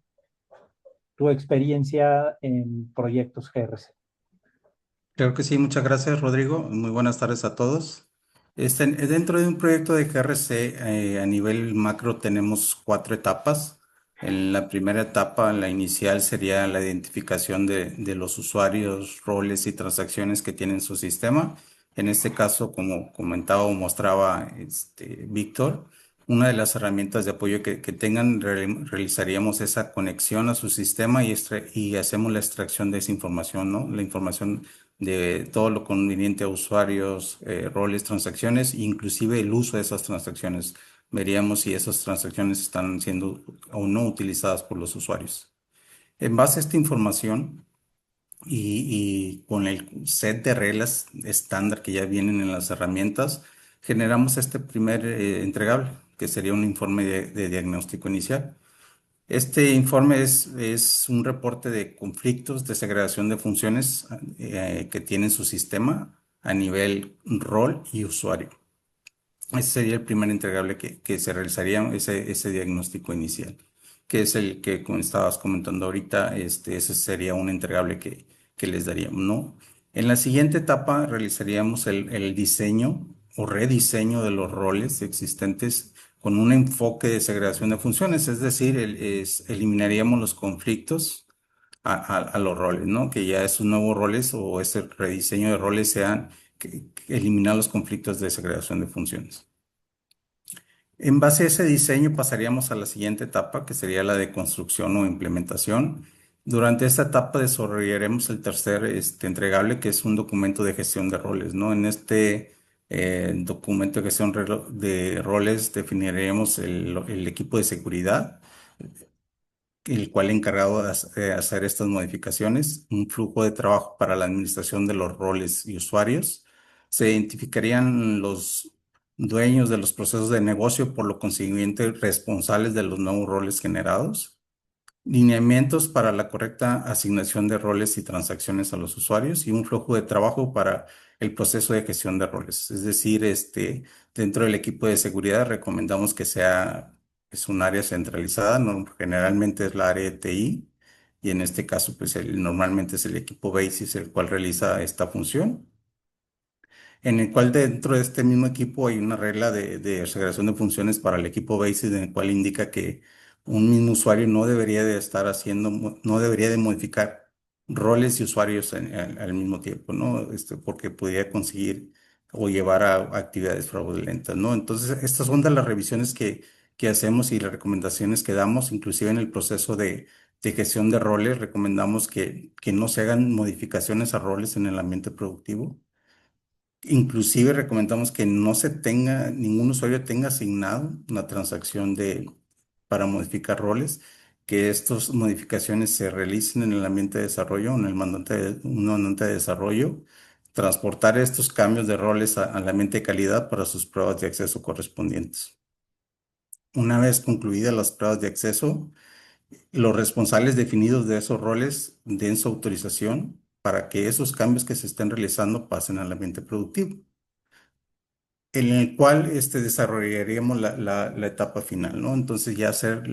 tu experiencia en proyectos GRC. Claro que sí, muchas gracias, Rodrigo. Muy buenas tardes a todos. Dentro de un proyecto de GRC, a nivel macro tenemos 4 etapas. En la primera etapa, la inicial, sería la identificación de los usuarios, roles y transacciones que tienen su sistema. En este caso, como comentaba o mostraba Víctor, una de las herramientas de apoyo que tengan, realizaríamos esa conexión a su sistema y hacemos la extracción de esa información, ¿no? La información de todo lo conveniente a usuarios, roles, transacciones, inclusive el uso de esas transacciones. Veríamos si esas transacciones están siendo o no utilizadas por los usuarios. En base a esta información y con el set de reglas estándar que ya vienen en las herramientas, generamos este primer entregable, que sería un informe de diagnóstico inicial. Este informe es un reporte de conflictos de segregación de funciones que tiene su sistema a nivel rol y usuario. Ese sería el primer entregable que se realizaría, ese diagnóstico inicial, que es el que, como estabas comentando ahorita, ese sería un entregable que les daríamos, ¿no? En la siguiente etapa realizaríamos el diseño o rediseño de los roles existentes con un enfoque de segregación de funciones, es decir, eliminaríamos los conflictos a los roles, ¿no? Que ya esos nuevos roles o ese rediseño de roles sean que eliminar los conflictos de segregación de funciones. En base a ese diseño pasaríamos a la siguiente etapa, que sería la de construcción o implementación. Durante esta etapa desarrollaremos el tercer entregable, que es un documento de gestión de roles, ¿no? En este documento de gestión de roles definiremos el equipo de seguridad, el cual encargado de hacer estas modificaciones, un flujo de trabajo para la administración de los roles y usuarios. Se identificarían los dueños de los procesos de negocio, por lo consiguiente responsables de los nuevos roles generados. Lineamientos para la correcta asignación de roles y transacciones a los usuarios y un flujo de trabajo para el proceso de gestión de roles. Es decir, dentro del equipo de seguridad recomendamos que es un área centralizada, generalmente es la área de TI y en este caso pues normalmente es el equipo Basis el cual realiza esta función, en el cual dentro de este mismo equipo hay una regla de segregación de funciones para el equipo Basis, en el cual indica que un mismo usuario no debería de estar no debería de modificar roles y usuarios al mismo tiempo, ¿no? Porque podría conseguir o llevar a actividades fraudulentas, ¿no? Entonces, estas son de las revisiones que hacemos y las recomendaciones que damos, inclusive en el proceso de gestión de roles, recomendamos que no se hagan modificaciones a roles en el ambiente productivo. Inclusive recomendamos que no se tenga, ningún usuario tenga asignado una transacción para modificar roles, que estas modificaciones se realicen en el ambiente de desarrollo, en un mandante de desarrollo, transportar estos cambios de roles al ambiente de calidad para sus pruebas de acceso correspondientes. Una vez concluidas las pruebas de acceso, los responsables definidos de esos roles den su autorización para que esos cambios que se estén realizando pasen al ambiente productivo, en el cual desarrollaríamos la etapa final, ¿no? Entonces ya hacer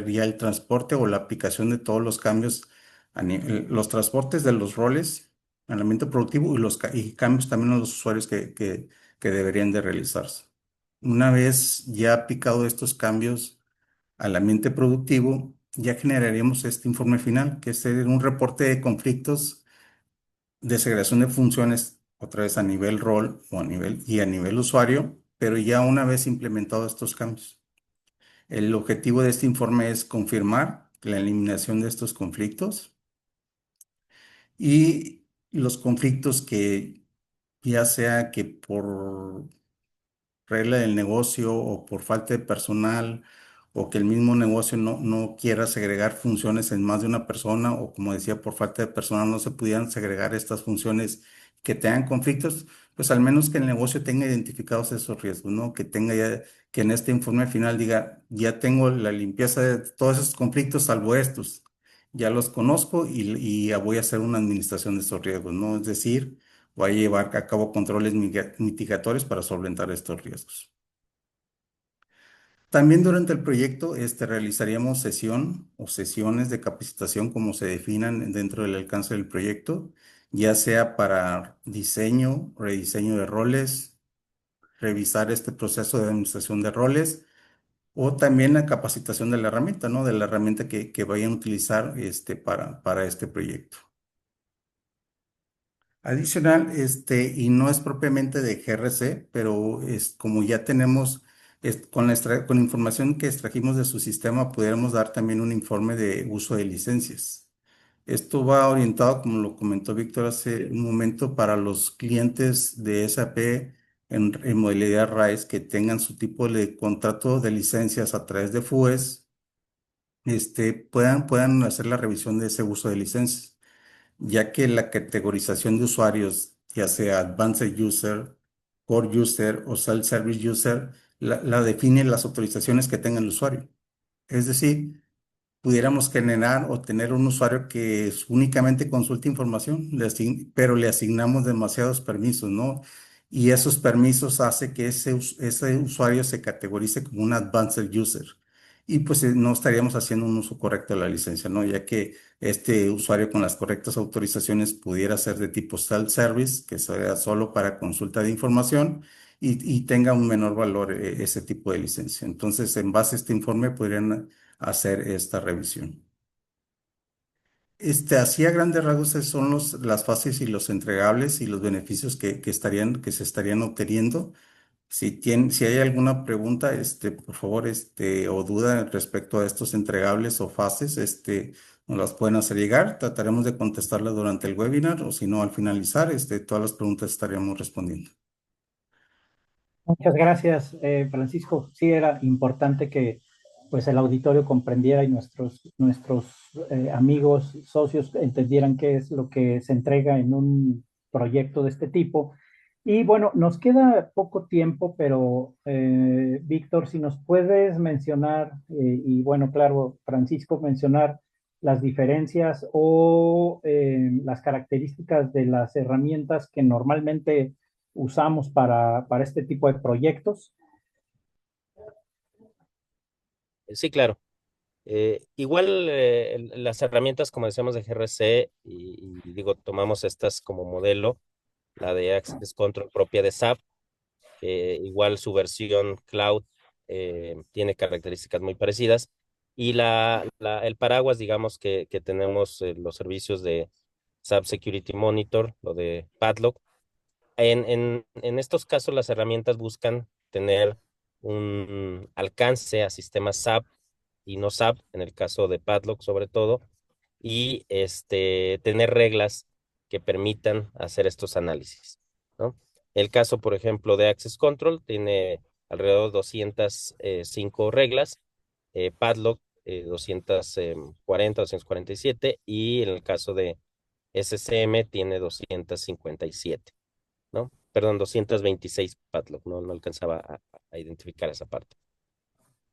ya el transporte o la aplicación de todos los cambios, los transportes de los roles al ambiente productivo y cambios también a los usuarios que deberían de realizarse. Una vez ya aplicado estos cambios al ambiente productivo, ya generaríamos este informe final, que es un reporte de conflictos de segregación de funciones, otra vez a nivel rol y a nivel usuario, pero ya una vez implementados estos cambios. El objetivo de este informe es confirmar la eliminación de estos conflictos y los conflictos que ya sea que por regla del negocio o por falta de personal o que el mismo negocio no quiera segregar funciones en más de una persona o como decía, por falta de personal no se pudieran segregar estas funciones que tengan conflictos, pues al menos que el negocio tenga identificados esos riesgos, ¿no? Que tenga ya, que en este informe final diga, ya tengo la limpieza de todos esos conflictos salvo estos, ya los conozco y ya voy a hacer una administración de esos riesgos, ¿no? Es decir, voy a llevar a cabo controles mitigatorios para solventar estos riesgos. También durante el proyecto realizaríamos sesión o sesiones de capacitación como se definan dentro del alcance del proyecto, ya sea para diseño, rediseño de roles, revisar este proceso de administración de roles o también la capacitación de la herramienta, ¿no? De la herramienta que vayan a utilizar para este proyecto. Adicional, y no es propiamente de GRC, pero es como ya tenemos, con la información que extrajimos de su sistema, pudiéramos dar también un informe de uso de licencias. Esto va orientado, como lo comentó Víctor hace un momento, para los clientes de SAP en modalidad RISE que tengan su tipo de contrato de licencias a través de FUES, puedan hacer la revisión de ese uso de licencias, ya que la categorización de usuarios, ya sea Advanced User, Core User o Self-Service User, la definen las autorizaciones que tenga el usuario. Es decir, pudiéramos generar o tener un usuario que únicamente consulta información, pero le asignamos demasiados permisos, ¿no? Y esos permisos hace que ese usuario se categorice como un advanced user. Y pues no estaríamos haciendo un uso correcto de la licencia, ¿no? Ya que este usuario con las correctas autorizaciones pudiera ser de tipo self-service, que sea solo para consulta de información y tenga un menor valor ese tipo de licencia. Entonces, en base a este informe, podrían hacer esta revisión. Así a grandes rasgos esos son las fases y los entregables y los beneficios que se estarían obteniendo. Si hay alguna pregunta, por favor, o duda respecto a estos entregables o fases, nos las pueden hacer llegar. Trataremos de contestarlas durante el webinar o si no, al finalizar, todas las preguntas estaríamos respondiendo. Muchas gracias, Francisco. Sí, era importante que pues el auditorio comprendiera y nuestros amigos, socios entendieran qué es lo que se entrega en un proyecto de este tipo. Y bueno, nos queda poco tiempo, pero Víctor, si nos puedes mencionar, y bueno, claro, Francisco, mencionar las diferencias o las características de las herramientas que normalmente usamos para este tipo de proyectos. Sí, claro. Igual las herramientas, como decíamos, de GRC, y digo, tomamos estas como modelo, la de Access Control propia de SAP, igual su versión cloud tiene características muy parecidas, y el paraguas, digamos, que tenemos los servicios de SAP Security Monitor, lo de Padlock. En estos casos, las herramientas buscan tener un alcance a sistemas SAP y no SAP, en el caso de Padlock sobre todo, y tener reglas que permitan hacer estos análisis, ¿no? El caso, por ejemplo, de Access Control tiene alrededor de 205 reglas, Padlock 240, 247, y en el caso de SCM tiene 257, ¿no? Perdón, 226 Padlock, no alcanzaba a identificar esa parte.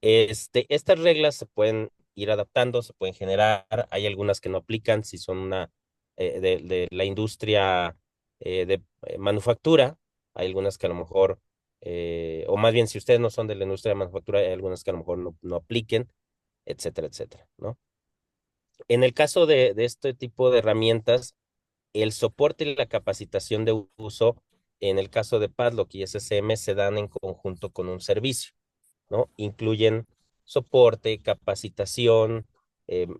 Estas reglas se pueden ir adaptando, se pueden generar, hay algunas que no aplican si son de la industria de manufactura, hay algunas que a lo mejor, o más bien si ustedes no son de la industria de manufactura, hay algunas que a lo mejor no apliquen, etcétera, etcétera, ¿no? En el caso de este tipo de herramientas, el soporte y la capacitación de uso, en el caso de Padlock y SCM, se dan en conjunto con un servicio, ¿no? Incluyen soporte, capacitación,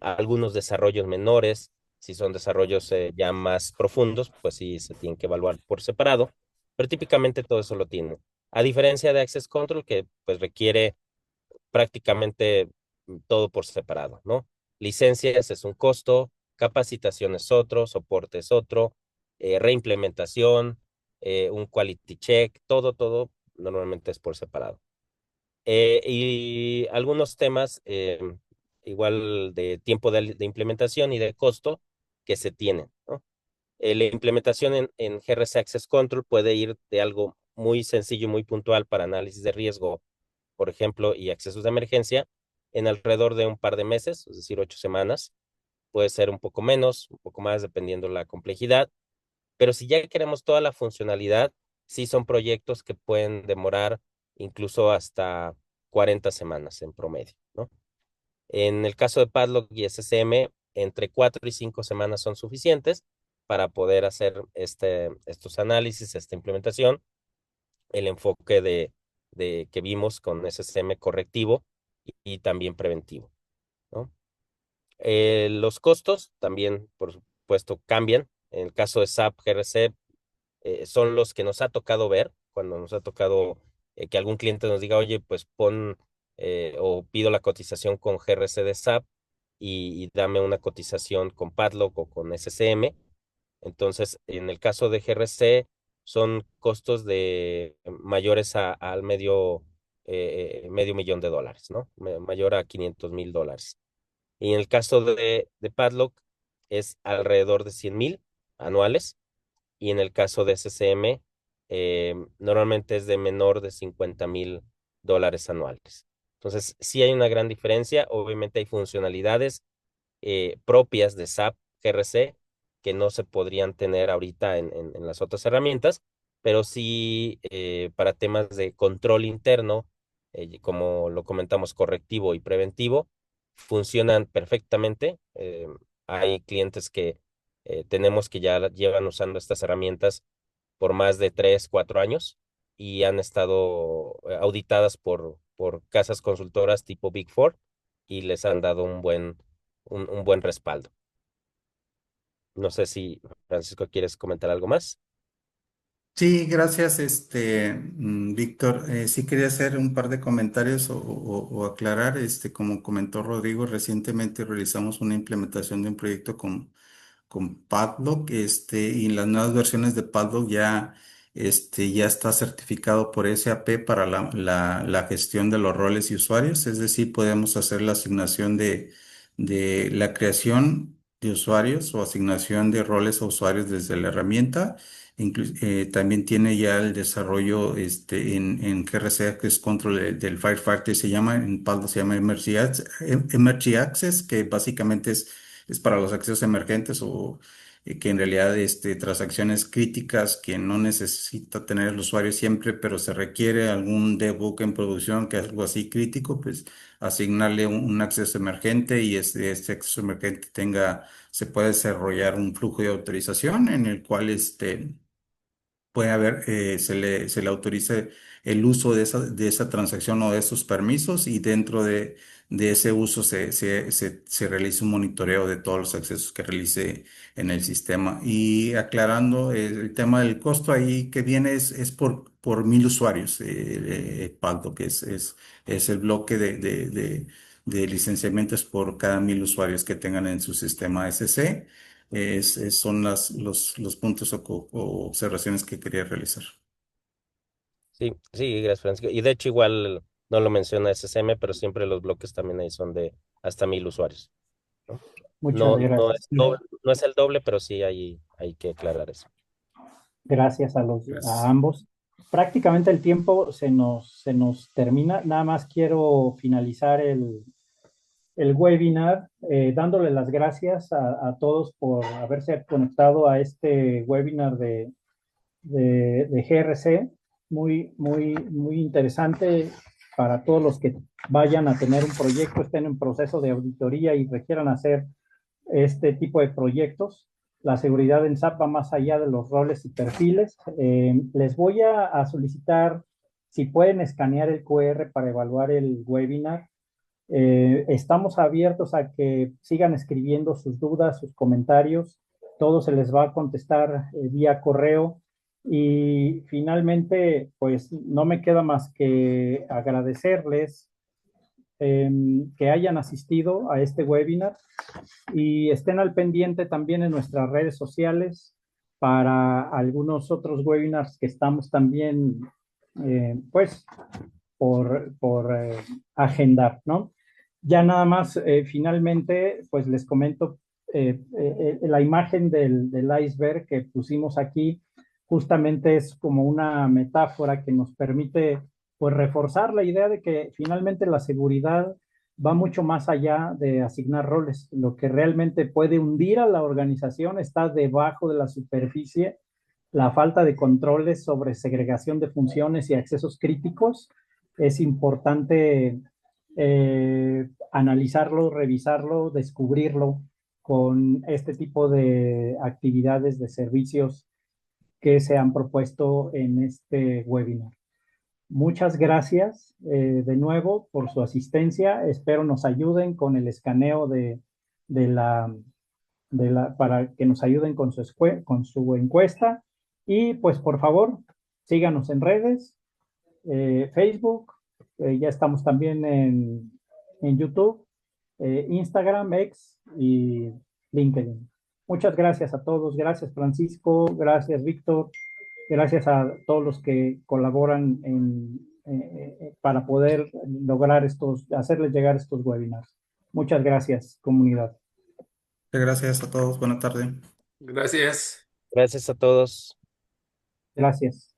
algunos desarrollos menores. Si son desarrollos ya más profundos, pues sí se tienen que evaluar por separado, pero típicamente todo eso lo tienen. A diferencia de Access Control, que pues requiere prácticamente todo por separado, ¿no? Licencias es un costo, capacitación es otro, soporte es otro, reimplementación, un quality check, todo normalmente es por separado. Y algunos temas, igual de tiempo de implementación y de costo que se tienen, ¿no? La implementación en GRC Access Control puede ir de algo muy sencillo y muy puntual para análisis de riesgo, por ejemplo, y accesos de emergencia, en alrededor de un par de meses, es decir, 8 semanas. Puede ser un poco menos, un poco más, dependiendo la complejidad. Pero si ya queremos toda la funcionalidad, sí son proyectos que pueden demorar incluso hasta 40 semanas en promedio, ¿no? En el caso de Padlock y SCM, entre 4 y 5 semanas son suficientes para poder hacer estos análisis, esta implementación, el enfoque de que vimos con SCM correctivo y también preventivo, ¿no? Los costos también, por supuesto, cambian. En el caso de SAP GRC, son los que nos ha tocado ver, cuando nos ha tocado que algún cliente nos diga, oye, pues pon o pido la cotización con GRC de SAP y dame una cotización con Padlock o con SCM. Entonces, en el caso de GRC, son costos de mayores al medio millón de dólares, ¿no? Mayor a $500,000. Y en el caso de Padlock, es alrededor de 100,000 anuales. Y en el caso de SCM, normalmente es de menor de $50,000 anuales. Entonces, sí hay una gran diferencia. Obviamente hay funcionalidades propias de SAP GRC que no se podrían tener ahorita en las otras herramientas, pero sí para temas de control interno, como lo comentamos, correctivo y preventivo, funcionan perfectamente. Hay clientes que tenemos que ya llevan usando estas herramientas por más de 3, 4 años y han estado auditadas por casas consultoras tipo Big Four y les han dado un buen respaldo. No sé si Francisco quieres comentar algo más. Sí, gracias, Víctor. Sí quería hacer un par de comentarios o aclarar, como comentó Rodrigo, recientemente realizamos una implementación de un proyecto con Padlock, y las nuevas versiones de Padlock ya está certificado por SAP para la gestión de los roles y usuarios, es decir, podemos hacer la asignación de la creación de usuarios o asignación de roles a usuarios desde la herramienta. También tiene ya el desarrollo en GRC, que es control del Firefighter, se llama, en Padlock se llama Emergency Access, que básicamente es para los accesos emergentes o que en realidad transacciones críticas que no necesita tener el usuario siempre, pero se requiere algún debug en producción, que es algo así crítico, pues asignarle un acceso emergente y este acceso emergente se puede desarrollar un flujo de autorización en el cual puede haber, se le autorice el uso de esa transacción o de esos permisos y dentro de ese uso se realiza un monitoreo de todos los accesos que realice en el sistema. Y aclarando el tema del costo ahí que viene es por 1.000 usuarios, Paldo, que es el bloque de licenciamientos por cada 1.000 usuarios que tengan en su sistema SC. Son los puntos o observaciones que quería realizar. Sí, sí, gracias, Francisco. Y de hecho, igual no lo menciona SSM, pero siempre los bloques también ahí son de hasta 1000 usuarios, ¿no? Muchas No gracias. es doble, no es el doble, pero sí hay que aclarar eso. Gracias a Gracias. ambos. Prácticamente el tiempo se nos termina. Nada más quiero finalizar el webinar dándole las gracias a todos por haberse conectado a este webinar de GRC. Muy interesante para todos los que vayan a tener un proyecto, estén en proceso de auditoría y requieran hacer este tipo de proyectos. La seguridad en SAP va más allá de los roles y perfiles. Les voy a solicitar si pueden escanear el QR para evaluar el webinar. Estamos abiertos a que sigan escribiendo sus dudas, sus comentarios. Todo se les va a contestar vía correo. Y finalmente, pues no me queda más que agradecerles que hayan asistido a este webinar y estén al pendiente también en nuestras redes sociales para algunos otros webinars que estamos también, pues, por agendar, ¿no? Ya nada más, finalmente, pues les comento la imagen del iceberg que pusimos aquí, justamente es como una metáfora que nos permite, pues, reforzar la idea de que finalmente la seguridad va mucho más allá de asignar roles. Lo que realmente puede hundir a la organización está debajo de la superficie, la falta de controles sobre segregación de funciones y accesos críticos. Es importante analizarlo, revisarlo, descubrirlo con este tipo de actividades de servicios que se han propuesto en este webinar. Muchas gracias de nuevo por su asistencia. Espero nos ayuden con el escaneo de la, para que nos ayuden con su encuesta. Y pues por favor, síganos en redes, Facebook, ya estamos también en YouTube, Instagram, X y LinkedIn. Muchas gracias a todos. Gracias Francisco, gracias Víctor, gracias a todos los que colaboran para poder lograr hacerles llegar estos webinars. Muchas gracias, comunidad. Gracias a todos. Buena tarde. Gracias. Gracias a todos. Gracias.